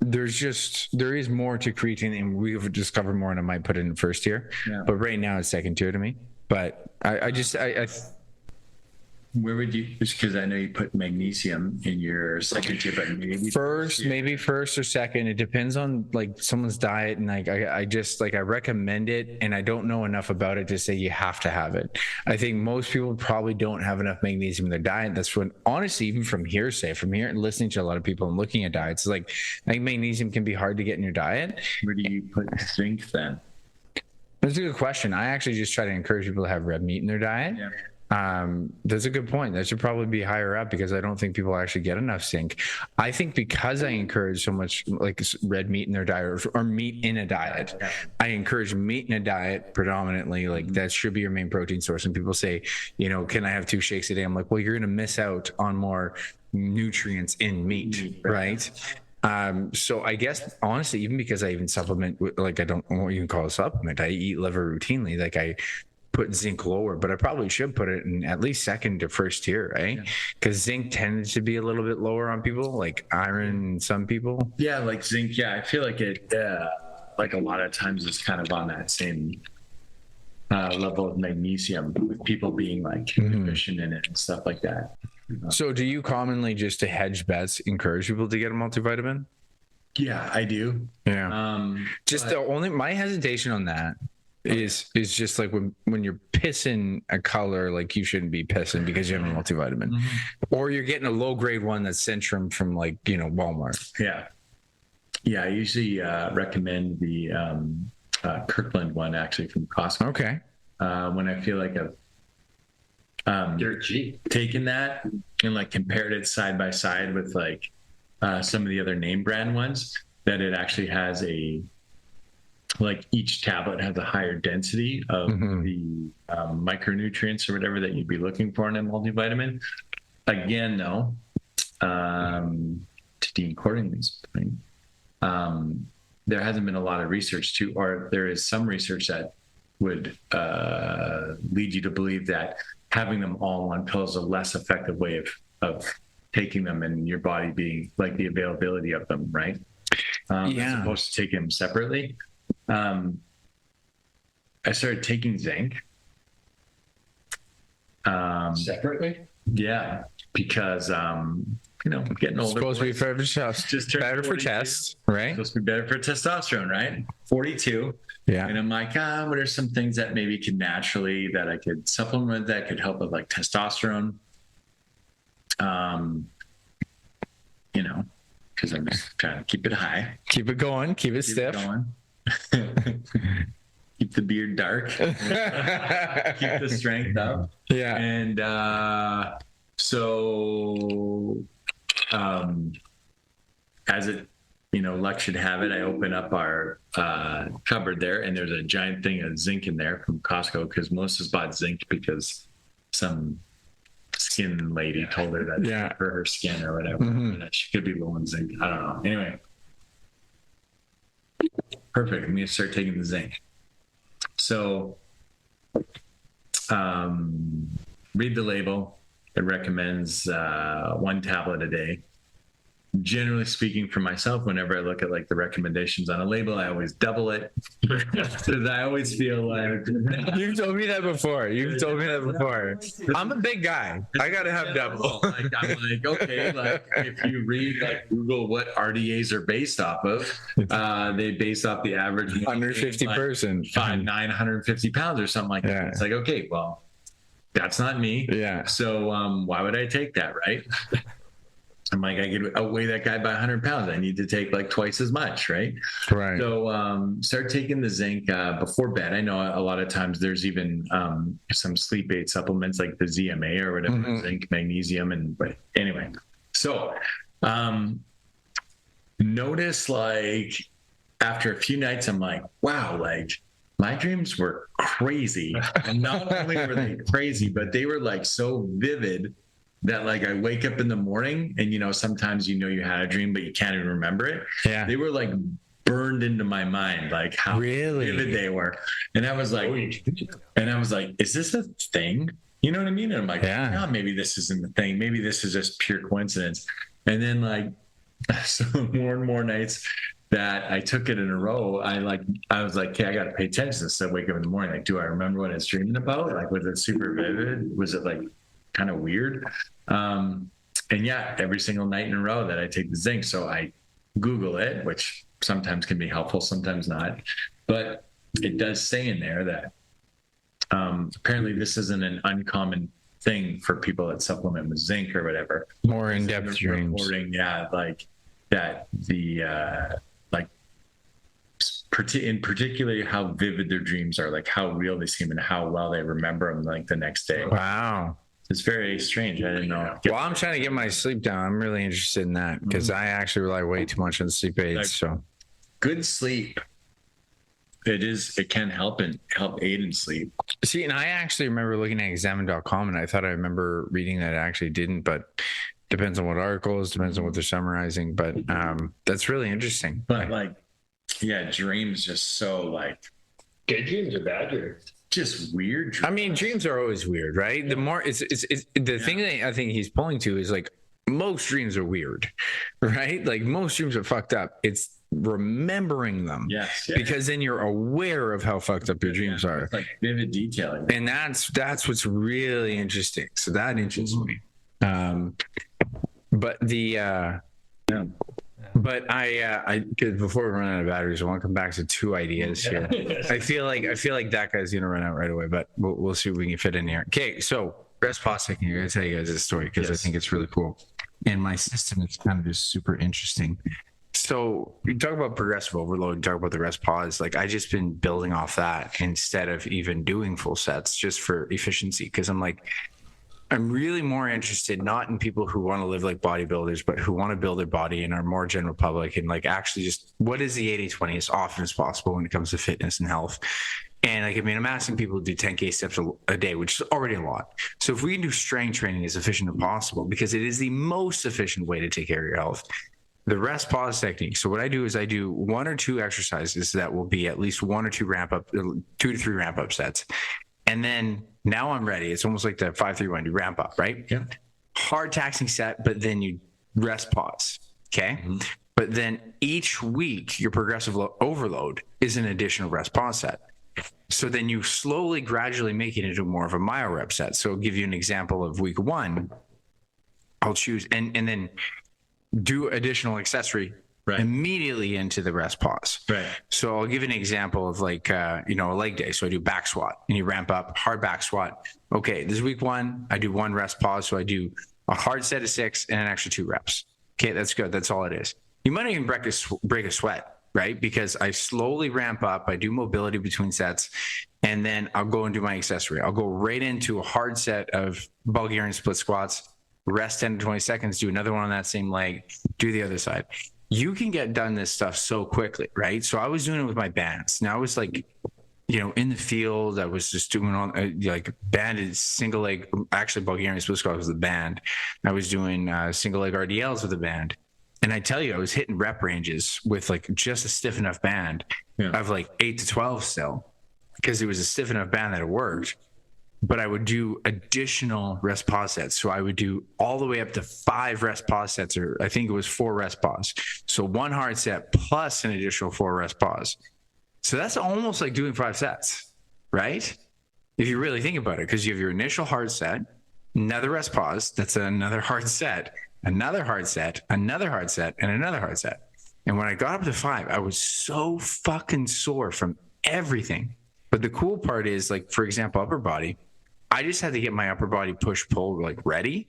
there is more to creatine, and we've discovered more, and I might put it in first tier. Yeah. But right now it's second tier to me. But I where would you, because I know you put magnesium in your second tier, but maybe Maybe first or second. It depends on like someone's diet, and like I just like I recommend it, and I don't know enough about it to say you have to have it. I think most people probably don't have enough magnesium in their diet. That's when, honestly, even from hearsay, from here and listening to a lot of people and looking at diets, like I think magnesium can be hard to get in your diet. where do you put zinc then? That's a good question. I actually just try to encourage people to have red meat in their diet. Yeah. That's a good point. That should probably be higher up because I don't think people actually get enough zinc. I think because I encourage so much like red meat in their diet or meat in a diet, I encourage meat in a diet predominantly. Like that should be your main protein source. And people say, you know, can I have 2 shakes a day? I'm like, well, you're going to miss out on more nutrients in meat, right? So I guess honestly, even because I even supplement, like I don't even call it a supplement, I eat liver routinely. Like I put zinc lower, but I probably should put it in at least second to first tier, right? Because zinc tends to be a little bit lower on people, like iron in some people. Yeah, like zinc. Yeah, I feel like it, like a lot of times it's kind of on that same level of magnesium with people being like deficient in it and stuff like that. So do you commonly, just to hedge bets, encourage people to get a multivitamin? Yeah, I do. Yeah. Just the only, my hesitation on that is just like when you're pissing a color, like you shouldn't be pissing because you have a multivitamin, or you're getting a low grade one that's Centrum from like, you know, Walmart. Yeah, I usually recommend the Kirkland one actually from Costco. Okay. When I feel like I've Dirt cheap. taken that and like compared it side by side with like some of the other name brand ones, that it actually has like each tablet has a higher density of the micronutrients or whatever that you'd be looking for in a multivitamin. Again, though, to Dean Cording's point, there hasn't been a lot of research or there is some research that would lead you to believe that having them all in one pill is a less effective way of taking them and your body being like the availability of them, right? As opposed to taking them separately. I started taking zinc. Separately? Yeah, because you know, getting older. Supposed to be better for chest. Just turned better 42. for chest, right? Supposed to be better for testosterone, right? 42. Yeah. And I'm like, what are some things that maybe could naturally, that I could supplement that could help with like testosterone? You know, because I'm just trying to keep it high. Keep it going. Keep it Keep stiff. it going. Keep the beard dark. Keep the strength up. Yeah. And so as it, you know, luck should have it, I open up our cupboard there, and there's a giant thing of zinc in there from Costco, because Melissa's bought zinc because some skin lady told her that for her skin or whatever, that she could be low in zinc. I don't know. Anyway, perfect. I'm gonna start taking the zinc. So read the label. It recommends 1 tablet a day. Generally speaking, for myself, whenever I look at like the recommendations on a label, I always double it, because I always feel like You've told me that before. I'm a big guy. I gotta have double. Like, I'm like, okay, like if you read like Google what RDAs are based off of, they base off the average 150 like, person, 950 pounds or something like that. It's like, okay, well, that's not me. Yeah. So why would I take that, right? I'm like, I could outweigh that guy by 100 pounds. I need to take like twice as much, right? Right. So start taking the zinc before bed. I know a lot of times there's even some sleep aid supplements like the ZMA or whatever, zinc, magnesium, but anyway. So notice like after a few nights, I'm like, wow, like my dreams were crazy. And not only were they crazy, but they were like so vivid that like I wake up in the morning and, you know, sometimes you know you had a dream, but you can't even remember it. Yeah. They were like burned into my mind, like how vivid they were. And I was like, is this a thing? You know what I mean? And I'm like, no, maybe this isn't the thing. Maybe this is just pure coincidence. And then like, so more and more nights that I took it in a row, I was like, okay, I got to pay attention. So I wake up in the morning, like, do I remember what I was dreaming about? Like, was it super vivid? Was it like kind of weird. And yeah, every single night in a row that I take the zinc. So I Google it, which sometimes can be helpful, sometimes not. But it does say in there that apparently this isn't an uncommon thing for people that supplement with zinc or whatever. More in-depth dreams. Reporting, yeah, like that the in particular how vivid their dreams are, like how real they seem and how well they remember them like the next day. Wow. It's very strange. I didn't know. Well, I'm trying to get my sleep down. I'm really interested in that because I actually rely way too much on sleep aids. So good sleep. It can help aid in sleep. See, and I actually remember looking at examine.com and I thought I remember reading that it actually didn't, but depends on what articles, depends on what they're summarizing. But that's really interesting. But like, yeah, dreams just so like Good dreams or bad dreams? Just weird dreams. I mean, dreams are always weird, right? The more it's the thing that I think he's pulling to is like most dreams are weird, right? Like most dreams are fucked up. It's remembering them, yes, because then you're aware of how fucked up your dreams are. It's like vivid detailing, and that's what's really interesting. So that interests me. But the but I before we run out of batteries, I want to come back to two ideas here. I feel like that guy's gonna run out right away, but we'll see what we can fit in here. Okay, so rest pause technique. I'm gonna tell you guys this story because I think it's really cool. And my system is kind of just super interesting. So you talk about progressive overload, you talk about the rest pause. Like I just been building off that instead of even doing full sets just for efficiency. Because I'm really more interested not in people who want to live like bodybuilders, but who want to build their body and are more general public and like actually just what is the 80-20 as often as possible when it comes to fitness and health. And like, I mean, I'm asking people to do 10K steps a day, which is already a lot. So if we can do strength training as efficient as possible, because it is the most efficient way to take care of your health, the rest pause technique. So what I do is I do 1 or 2 exercises that will be at least 1 or 2 2 to 3 ramp up sets. And then now I'm ready. It's almost like the 5-3-1. You ramp up, right? Yeah. Hard taxing set, but then you rest pause. Okay. Mm-hmm. But then each week your progressive overload is an additional rest pause set. So then you slowly, gradually make it into more of a myo rep set. So I'll give you an example of week 1. I'll choose and then do additional accessory immediately into the rest pause. Right. So I'll give you an example of like, a leg day. So I do back squat and you ramp up hard back squat. Okay. This is week 1. I do 1 rest pause. So I do a hard set of 6 and an extra 2 reps. Okay. That's good. That's all it is. You might even break a sweat, right? Because I slowly ramp up. I do mobility between sets and then I'll go and do my accessory. I'll go right into a hard set of Bulgarian split squats, rest 10 to 20 seconds, do another one on that same leg, do the other side. You can get done this stuff so quickly, right? So I was doing it with my bands. Now I was like, in the field, I was just doing on like banded single leg, actually Bulgarian split squats with the band. I was doing single leg RDLs with the band. And I tell you, I was hitting rep ranges with like just a stiff enough band of like 8 to 12 still, because it was a stiff enough band that it worked. But I would do additional rest pause sets. So I would do all the way up to 5 rest pause sets, or I think it was 4 rest pause. So 1 hard set plus an additional 4 rest pause. So that's almost like doing 5 sets, right? If you really think about it, because you have your initial hard set, another rest pause, that's another hard set, another hard set, another hard set, and another hard set. And when I got up to 5, I was so fucking sore from everything. But the cool part is, like, for example, upper body, I just had to get my upper body push pull like ready.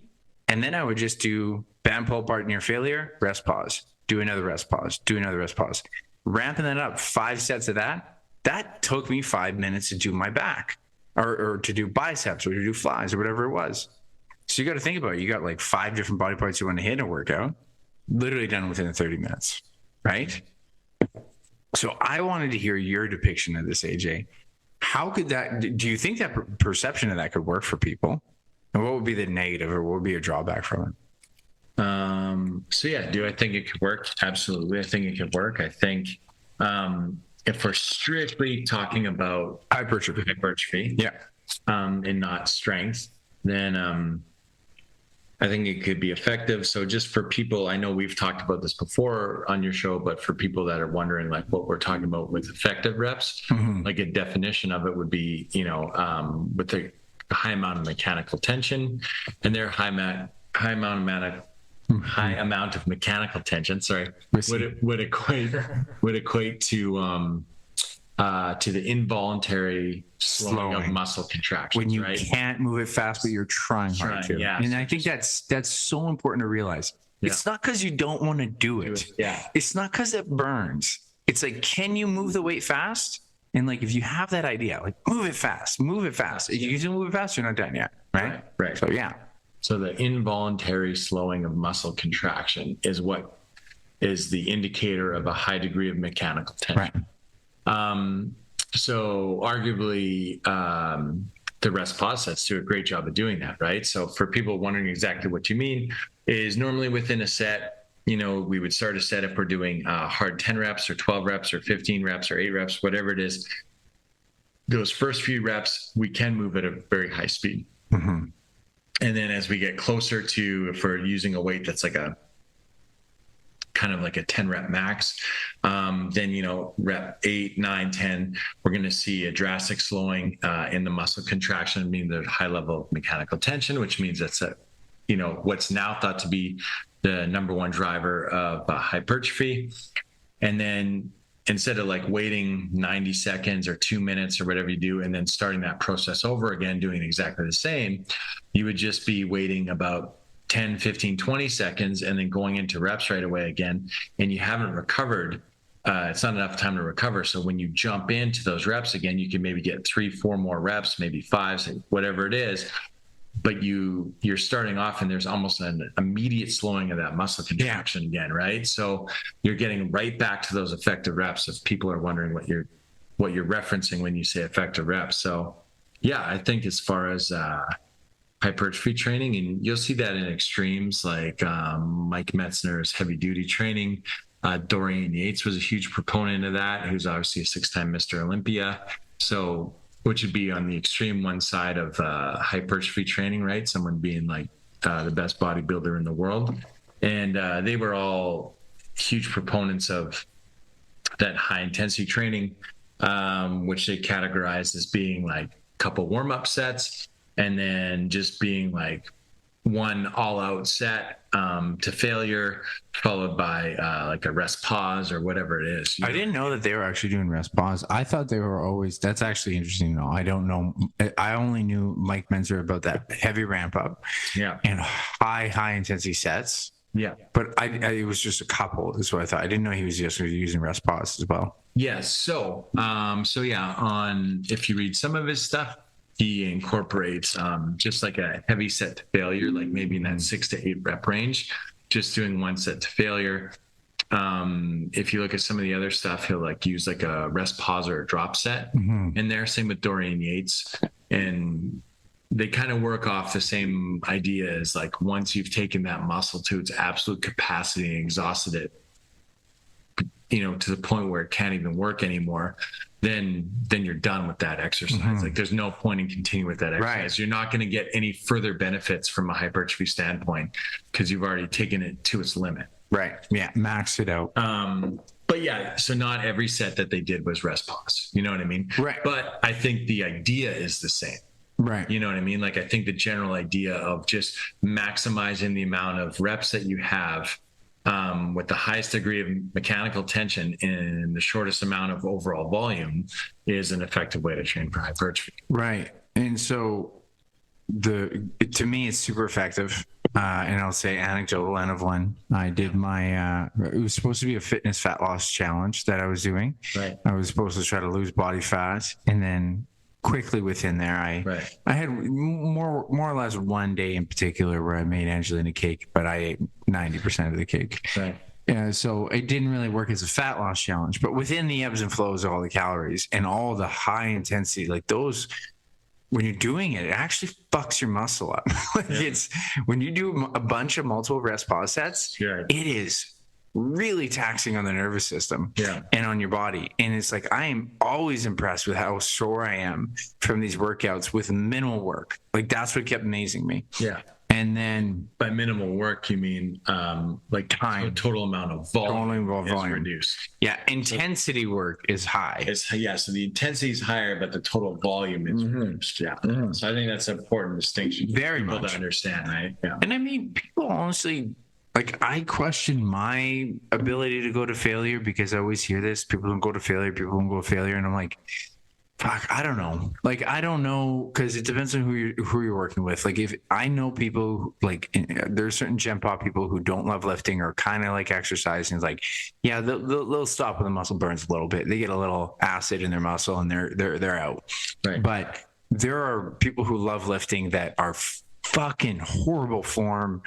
And then I would just do band pull part near failure, rest pause, do another rest pause, do another rest pause. Ramping that up, 5 sets of that took me 5 minutes to do my back or to do biceps or to do flies or whatever it was. So you got to think about it. You got like 5 different body parts you want to hit in a workout, literally done within 30 minutes, right? So I wanted to hear your depiction of this, AJ. How could that, do you think that perception of that could work for people? And what would be the negative or what would be a drawback from it? So yeah, do I think it could work? Absolutely. I think it could work. I think if we're strictly talking about hypertrophy, and not strength, then I think it could be effective. So just for people, I know we've talked about this before on your show, but for people that are wondering like what we're talking about with effective reps, like a definition of it would be, with the high amount of mechanical tension, and their high amount of mechanical tension, would equate to the involuntary slowing of muscle contractions. When you right? can't move it fast, but you're trying hard to. Yeah. And I think that's so important to realize. Yeah. It's not because you don't want to do it. Yeah. It's not because it burns. It's like, can you move the weight fast? And like, if you have that idea, like move it fast. If you can move it fast, you're not done yet. Right. So yeah. So the involuntary slowing of muscle contraction is what is the indicator of a high degree of mechanical tension. Right. So arguably, the rest pause sets do a great job of doing that, right? So for people wondering exactly what you mean, is normally within a set, we would start a set if we're doing hard 10 reps or 12 reps or 15 reps or 8 reps, whatever it is. Those first few reps, we can move at a very high speed. Mm-hmm. And then as we get closer to, if we're using a weight that's like a kind of like a 10 rep max, then, rep 8, 9, 10, we're going to see a drastic slowing in the muscle contraction, meaning there's high level of mechanical tension, which means that's what's now thought to be the number one driver of hypertrophy. And then instead of like waiting 90 seconds or 2 minutes or whatever you do, and then starting that process over again, doing exactly the same, you would just be waiting about 10, 15, 20 seconds and then going into reps right away again. And you haven't recovered. It's not enough time to recover. So when you jump into those reps again, you can maybe get 3, 4 more reps, maybe 5, whatever it is. But you're starting off and there's almost an immediate slowing of that muscle contraction again, right? So you're getting right back to those effective reps if people are wondering what you're referencing when you say effective reps. So yeah, I think as far as hypertrophy training, and you'll see that in extremes like Mike Metzner's heavy duty training. Dorian Yates was a huge proponent of that, who's obviously a 6-time Mr. Olympia. So which would be on the extreme one side of hypertrophy training, right? Someone being like the best bodybuilder in the world. And they were all huge proponents of that high intensity training, which they categorized as being like a couple warm-up sets and then just being like one all-out set to failure, followed by like a rest pause or whatever it is. I didn't know that they were actually doing rest pause. I thought they were always. That's actually interesting to know. I don't know. I only knew Mike Menzer about that heavy ramp up, and high intensity sets. Yeah, but it was just a couple. Is what I thought. I didn't know he was just using rest pause as well. Yes. So if you read some of his stuff, he incorporates just like a heavy set to failure, like maybe in that 6 to 8 rep range, just doing one set to failure. If you look at some of the other stuff, he'll like use like a rest pause or a drop set in there. Same with Dorian Yates. And they kind of work off the same idea as like once you've taken that muscle to its absolute capacity and exhausted it, to the point where it can't even work anymore, then you're done with that exercise. Like there's no point in continuing with that exercise. Right. You're not going to get any further benefits from a hypertrophy standpoint because you've already taken it to its limit. Right. Yeah. Max it out. But yeah, so not every set that they did was rest pause. You know what I mean? Right. But I think the idea is the same. Right. You know what I mean? Like I think the general idea of just maximizing the amount of reps that you have with the highest degree of mechanical tension in the shortest amount of overall volume is an effective way to train for hypertrophy. Right. And so to me, it's super effective. And I'll say anecdotal end of one. I did my, it was supposed to be a fitness fat loss challenge that I was doing. Right. I was supposed to try to lose body fat, and then quickly within there, I had more or less one day in particular where I made Angelina cake, but I ate 90% of the cake. Right. Yeah, so it didn't really work as a fat loss challenge, but within the ebbs and flows of all the calories and all the high intensity, like those, when you're doing it, it actually fucks your muscle up. It's when you do a bunch of multiple rest pause sets, it is really taxing on the nervous system and on your body. And it's like, I am always impressed with how sore I am from these workouts with minimal work. Like that's what kept amazing me. Yeah. And then By minimal work, you mean like Time. total amount of volume is volume. reduced. Yeah, intensity work is high. So the intensity is higher, but the total volume is reduced. Yeah. So I think that's an important distinction for Very people much. to understand, right? Yeah. And I mean, people honestly, like, I question my ability to go to failure because I always hear this. People don't go to failure. People don't go to failure. And I'm like, fuck, I don't know. Like, I don't know, because it depends on who you're working with. Like, if I know people, like, there's certain Gen Pop people who don't love lifting or kind of like exercising. It's like, yeah, they'll stop when the muscle burns a little bit. They get a little acid in their muscle and they're out. Right. But there are people who love lifting that are fucking horrible form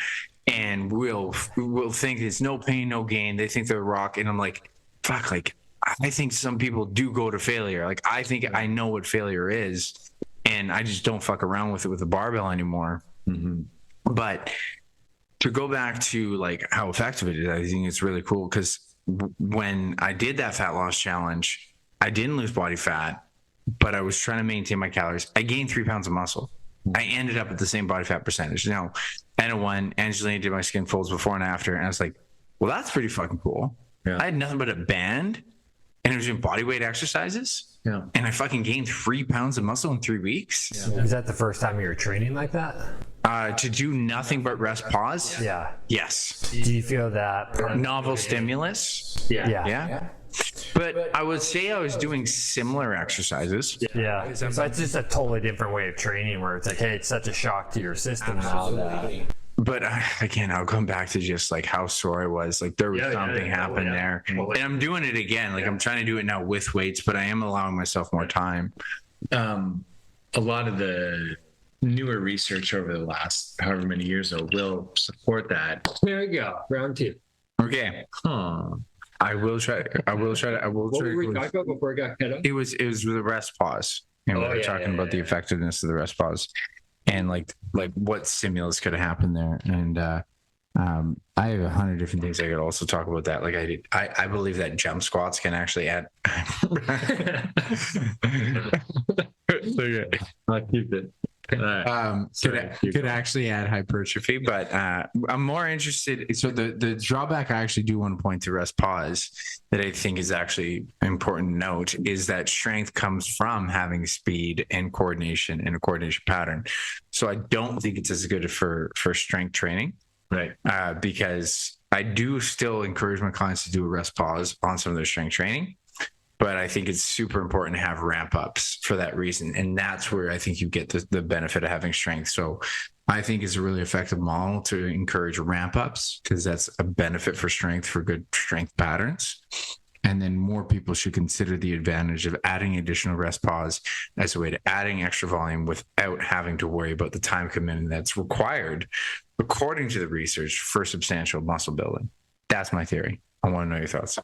and will think it's no pain, no gain. They think they're rock, and I'm like, fuck, like, I think some people do go to failure. Like, I think I know what failure is, and I just don't fuck around with it with the barbell anymore. But to go back to like how effective it is, I think it's really cool because when I did that fat loss challenge, I didn't lose body fat, but I was trying to maintain my calories. I gained 3 pounds of muscle. I ended up at the same body fat percentage. Now, N1, Angelina did my skin folds before and after, and I was like, well, that's pretty fucking cool. Yeah. I had nothing but a band, and it was doing body weight exercises. Yeah. And I fucking gained 3 pounds of muscle in 3 weeks. Is that the first time you were training like that? To do nothing but rest pause. Yeah. Yes. Do you feel that? Novel stimulus. Yeah. But I would say I was doing similar exercises. Yeah. So it's just a totally different way of training where it's like, hey, it's such a shock to your system now that. But again, I'll come back to just like how sore I was. Like, there was something happened there. And I'm doing it again. Like, I'm trying to do it now with weights, but I am allowing myself more time. A lot of the newer research over the last however many years though will support that. There we go. Round 2. Okay. I will try. What were we talking about before it got cut off? It was the rest pause, and we were talking about the effectiveness of the rest pause, and like what stimulus could have happened there. And I have 100 different things I could also talk about that. Like, I believe that jump squats can actually add. I'll keep it. Could actually add hypertrophy, but I'm more interested. So the drawback I actually do want to point to rest pause that I think is actually important to note is that strength comes from having speed and coordination in a coordination pattern. So I don't think it's as good for strength training, Right. Because I do still encourage my clients to do a rest pause on some of their strength training. But I think it's super important to have ramp ups for that reason. And that's where I think you get the benefit of having strength. So I think it's a really effective model to encourage ramp ups because that's a benefit for strength, for good strength patterns. And then more people should consider the advantage of adding additional rest pause as a way to adding extra volume without having to worry about the time commitment that's required, according to the research, for substantial muscle building. That's my theory. I want to know your thoughts.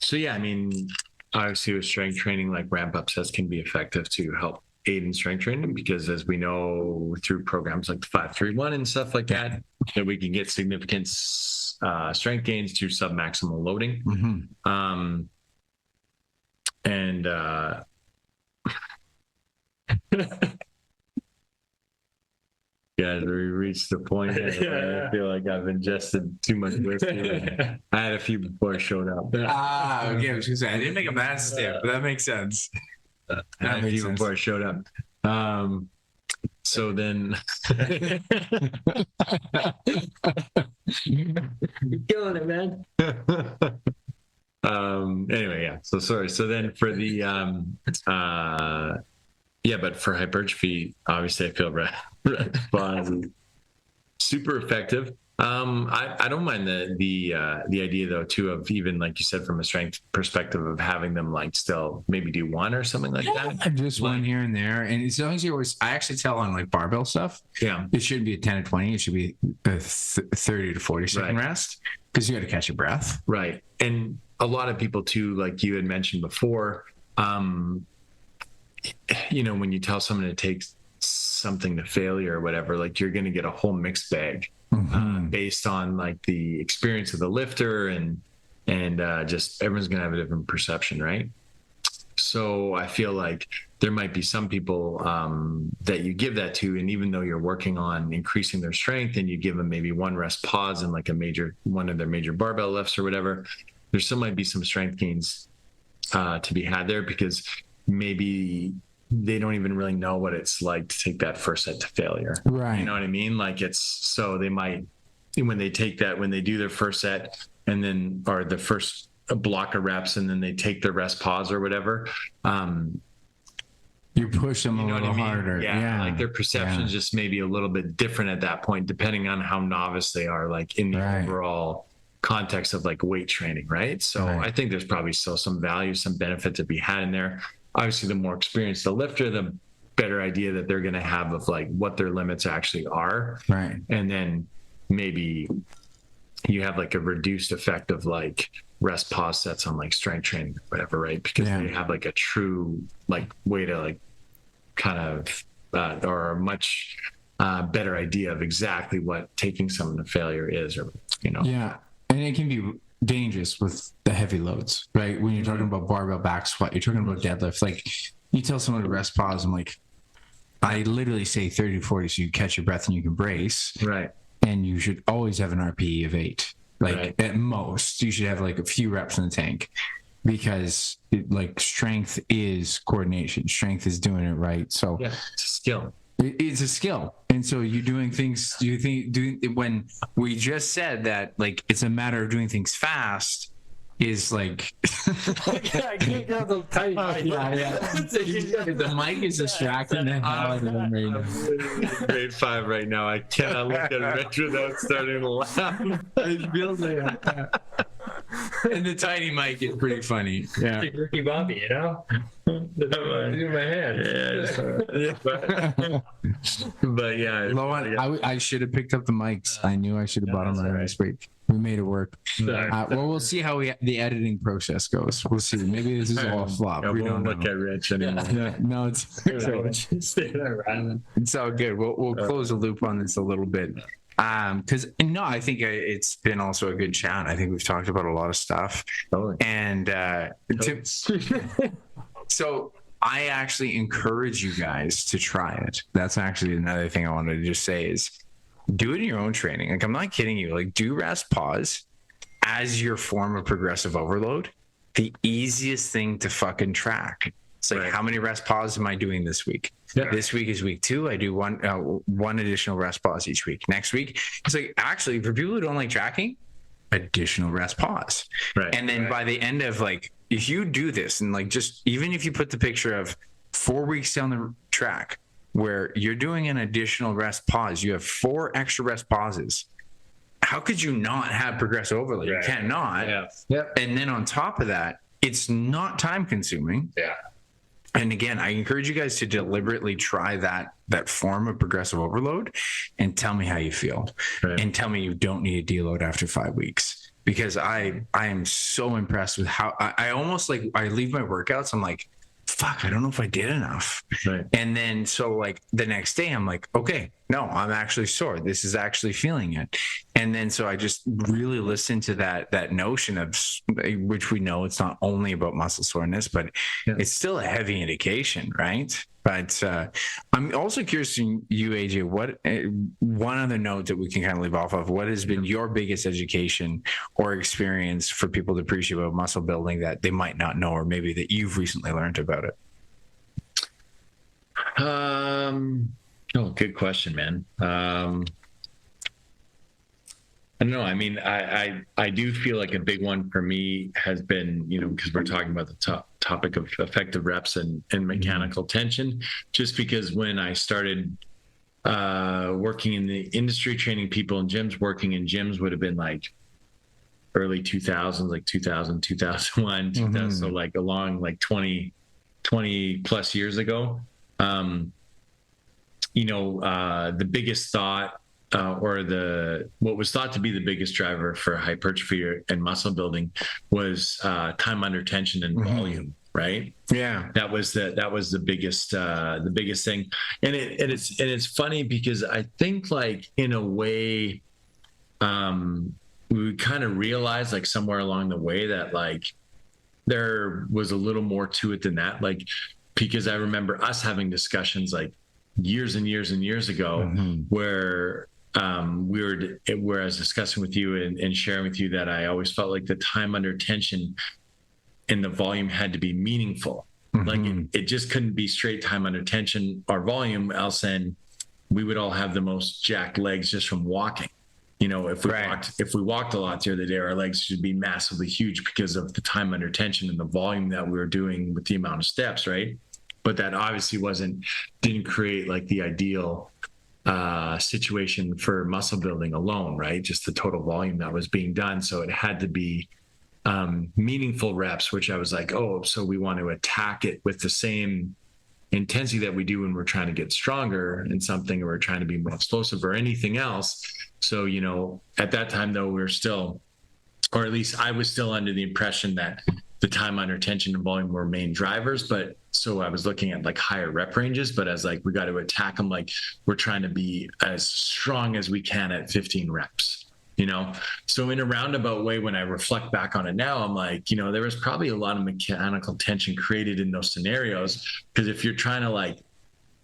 So yeah, I mean, obviously with strength training, like ramp up sets can be effective to help aid in strength training because as we know through programs like the 5-3-1 and stuff like that we can get significant strength gains through submaximal loading. Yeah, we reached the point where I feel like I've ingested too much whiskey. I had a few before I showed up. Okay. I was gonna say I didn't make a bad step, but that makes sense. I had a few before I showed up. So then, You're killing it, man. Anyway, yeah. So sorry. So then for the but for hypertrophy, obviously I feel rest pause is super effective. I don't mind the idea though too of even like you said from a strength perspective of having them like still maybe do one or something like that. Just one here and there, and as long as you always, I actually tell on like barbell stuff. Yeah, it shouldn't be a 10 to 20. It should be a 30 to 40 second rest because you got to catch your breath. Right, and a lot of people too, like you had mentioned before. You know, when you tell someone to take something to failure or whatever, like you're going to get a whole mixed bag based on like the experience of the lifter and just everyone's going to have a different perception, right? So I feel like there might be some people that you give that to, and even though you're working on increasing their strength and you give them maybe one rest pause and like one of their major barbell lifts or whatever, there still might be some strength gains to be had there, because maybe they don't even really know what it's like to take that first set to failure. Right. You know what I mean? Like so they might, when they do their first set and then, or the first block of reps, and then they take their rest pause or whatever, you push them a little harder. Yeah. Like their perception's just maybe a little bit different at that point, depending on how novice they are, like in the overall context of like weight training. Right. So I think there's probably still some value, some benefit to be had in there. Obviously, the more experienced the lifter, the better idea that they're going to have of like what their limits actually are. Right. And then maybe you have like a reduced effect of like rest pause sets on like strength training, or whatever, right? Because they have like a true like way to like kind of or a much better idea of exactly what taking someone to failure is, or Yeah, and it can be dangerous with the heavy loads, right? When you're talking about barbell back squat, you're talking about deadlift. Like you tell someone to rest pause, I'm like, I literally say 30 to 40 so you catch your breath and you can brace. Right. And you should always have an RPE of 8. Like at most, you should have like a few reps in the tank, because like strength is coordination. Strength is doing it right. So it's a skill. It's a skill. And so you're doing things, when we just said that, like, it's a matter of doing things fast is like, I can't get the tiny the mic is distracting the hell out of them right now. Grade 5 right now. I cannot look at Rich without starting to laugh. It feels like and the tiny mic is pretty funny. Yeah. Ricky Bobby, you know? In my hand. But yeah. I should have picked up the mics. I knew I should have bought them right this week. We made it work. Well, we'll see how the editing process goes. We'll see. Maybe this is all a flop. Yeah, we don't look know. at Rich anymore. No, it's all good. We'll close the loop on this a little bit. Because I think it's been also a good chat. I think we've talked about a lot of stuff. Totally. And so I actually encourage you guys to try it. That's actually another thing I wanted to just say is do it in your own training. Like, I'm not kidding you. Like, do rest pause as your form of progressive overload. The easiest thing to fucking track. It's like, how many rest pauses am I doing this week? Yeah. This week is week 2. I do one additional rest pause each week. Next week, it's like, actually, for people who don't like tracking, additional rest pause. Right. And then by the end of like, if you do this and like, just even if you put the picture of 4 weeks down the track where you're doing an additional rest pause, you have 4 extra rest pauses. How could you not have progressive overload? Right. You cannot. Yeah. Yep. And then on top of that, it's not time consuming. Yeah. And again, I encourage you guys to deliberately try that form of progressive overload and tell me how you feel. Right. And tell me you don't need a deload after 5 weeks, because I am so impressed with how I almost like, I leave my workouts, I'm like, fuck, I don't know if I did enough. Right. And then so like the next day I'm like, okay, no, I'm actually sore. This is actually feeling it. And then so I just really listen to that notion of, which we know it's not only about muscle soreness, but it's still a heavy indication, right? But I'm also curious to you, AJ, what one other note that we can kind of leave off of, what has been your biggest education or experience for people to appreciate about muscle building that they might not know, or maybe that you've recently learned about it? Good question, man. I don't know. I mean, I do feel like a big one for me has been, because we're talking about the topic of effective reps and mechanical tension, just because when I started working in the industry, training people in gyms, working in gyms would have been like early 2000s, like 2000, 2001, 2000, so like along like 20 plus years ago. The biggest thought what was thought to be the biggest driver for hypertrophy and muscle building was time under tension and volume, right? Yeah, that was the biggest thing. And it's funny because I think like in a way, we kind of realized like somewhere along the way that like there was a little more to it than that. Like, because I remember us having discussions like years and years and years ago where where I was discussing with you and sharing with you that I always felt like the time under tension and the volume had to be meaningful. Like it just couldn't be straight time under tension or volume, else then we would all have the most jacked legs just from walking. You know, if we walked a lot the other day, our legs should be massively huge because of the time under tension and the volume that we were doing with the amount of steps, right? But that obviously didn't create like the ideal situation for muscle building alone, right? Just the total volume that was being done. So it had to be meaningful reps, which I was like, oh, so we want to attack it with the same intensity that we do when we're trying to get stronger in something, or we're trying to be more explosive or anything else. So, you know, at that time though, we were still, or at least I was still under the impression that the time under tension and volume were main drivers. But so I was looking at like higher rep ranges, but as like, we got to attack them. Like we're trying to be as strong as we can at 15 reps, you know? So in a roundabout way, when I reflect back on it now, I'm like, you know, there was probably a lot of mechanical tension created in those scenarios. Because if you're trying to like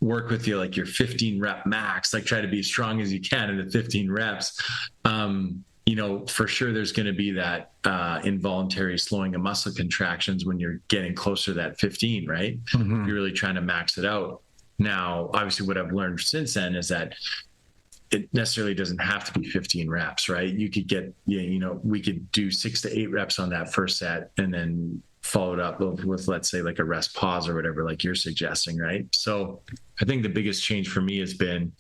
work with you, like your 15 rep max, like try to be as strong as you can in the 15 reps, you know, for sure there's going to be that involuntary slowing of muscle contractions when you're getting closer to that 15, right? You're really trying to max it out. Now, obviously what I've learned since then is that it necessarily doesn't have to be 15 reps, right? You could get, you know, we could do 6 to 8 reps on that first set and then followed up with, let's say, like a rest pause or whatever, like you're suggesting, right? So I think the biggest change for me has been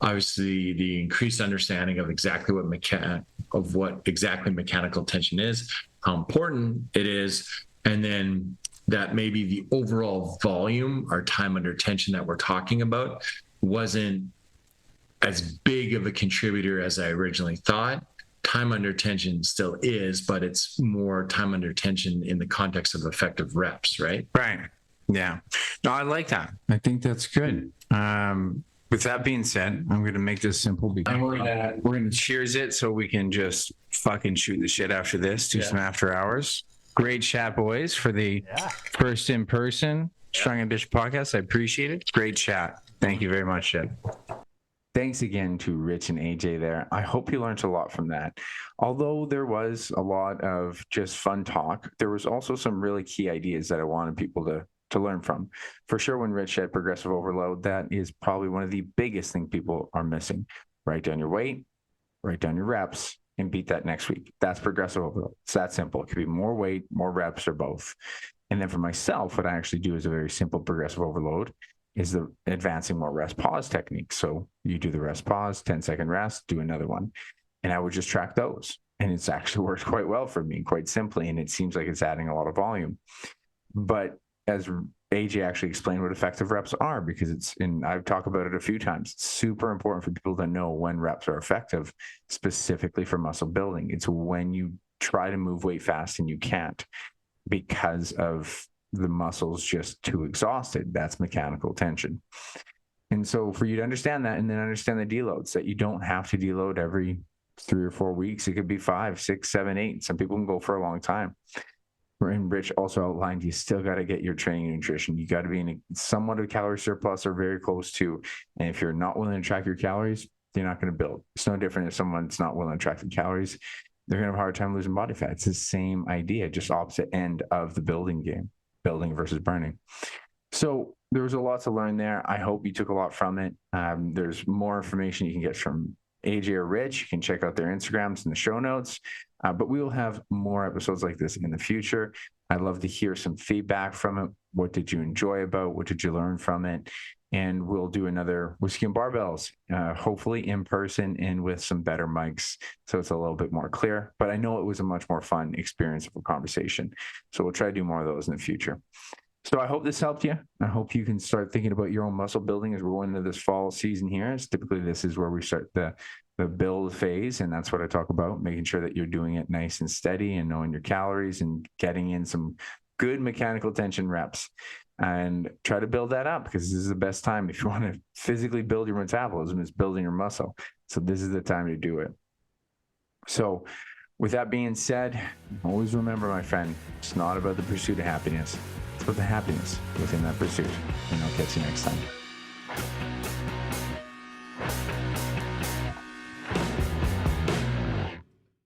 obviously the increased understanding of exactly what exactly mechanical tension is, how important it is, and then that maybe the overall volume or time under tension that we're talking about wasn't as big of a contributor as I originally thought. Time under tension still is, but it's more time under tension in the context of effective reps, right? Right. Yeah. No, I like that. I think that's good. With that being said, I'm going to make this simple because we're going to cheers it so we can just fucking shoot the shit after this, do some after hours. Great chat, boys, for the first in-person Strong Ambition podcast. I appreciate it. Great chat. Thank you very much, Jed. Thanks again to Rich and AJ there. I hope you learned a lot from that. Although there was a lot of just fun talk, there was also some really key ideas that I wanted people to learn from. For sure, when Rich said progressive overload, that is probably one of the biggest things people are missing. Write down your weight, write down your reps, and beat that next week. That's progressive overload. It's that simple. It could be more weight, more reps, or both. And then for myself, what I actually do is a very simple progressive overload is the advancing more rest pause technique. So you do the rest pause, 10-second rest, do another one. And I would just track those. And it's actually worked quite well for me, quite simply. And it seems like it's adding a lot of volume. But as AJ actually explained what effective reps are, because I've talked about it a few times, it's super important for people to know when reps are effective, specifically for muscle building. It's when you try to move weight fast and you can't because of the muscles just too exhausted. That's mechanical tension. And so for you to understand that, and then understand the deloads, that you don't have to deload every 3 or 4 weeks. It could be 5, 6, 7, 8. Some people can go for a long time. And Rich also outlined, you still got to get your training and nutrition. You got to be in somewhat of a calorie surplus or very close to. And if you're not willing to track your calories, you're not going to build. It's no different if someone's not willing to track the calories. They're going to have a hard time losing body fat. It's the same idea, just opposite end of the building game. Building versus burning. So there was a lot to learn there. I hope you took a lot from it. There's more information you can get from AJ or Rich. You can check out their Instagrams in the show notes. But we will have more episodes like this in the future. I'd love to hear some feedback from it. What did you enjoy about? What did you learn from it? And we'll do another Whiskey and Barbells, hopefully in person and with some better mics, so it's a little bit more clear. But I know it was a much more fun experience of a conversation. So we'll try to do more of those in the future. So I hope this helped you. I hope you can start thinking about your own muscle building as we're going into this fall season here. Typically, this is where we start the build phase, and that's what I talk about, making sure that you're doing it nice and steady and knowing your calories and getting in some good mechanical tension reps. And try to build that up, because this is the best time if you want to physically build your metabolism, is building your muscle. So this is the time to do it. So With that being said, always remember, my friend, it's not about the pursuit of happiness. It's about the happiness within that pursuit. And I'll catch you next time.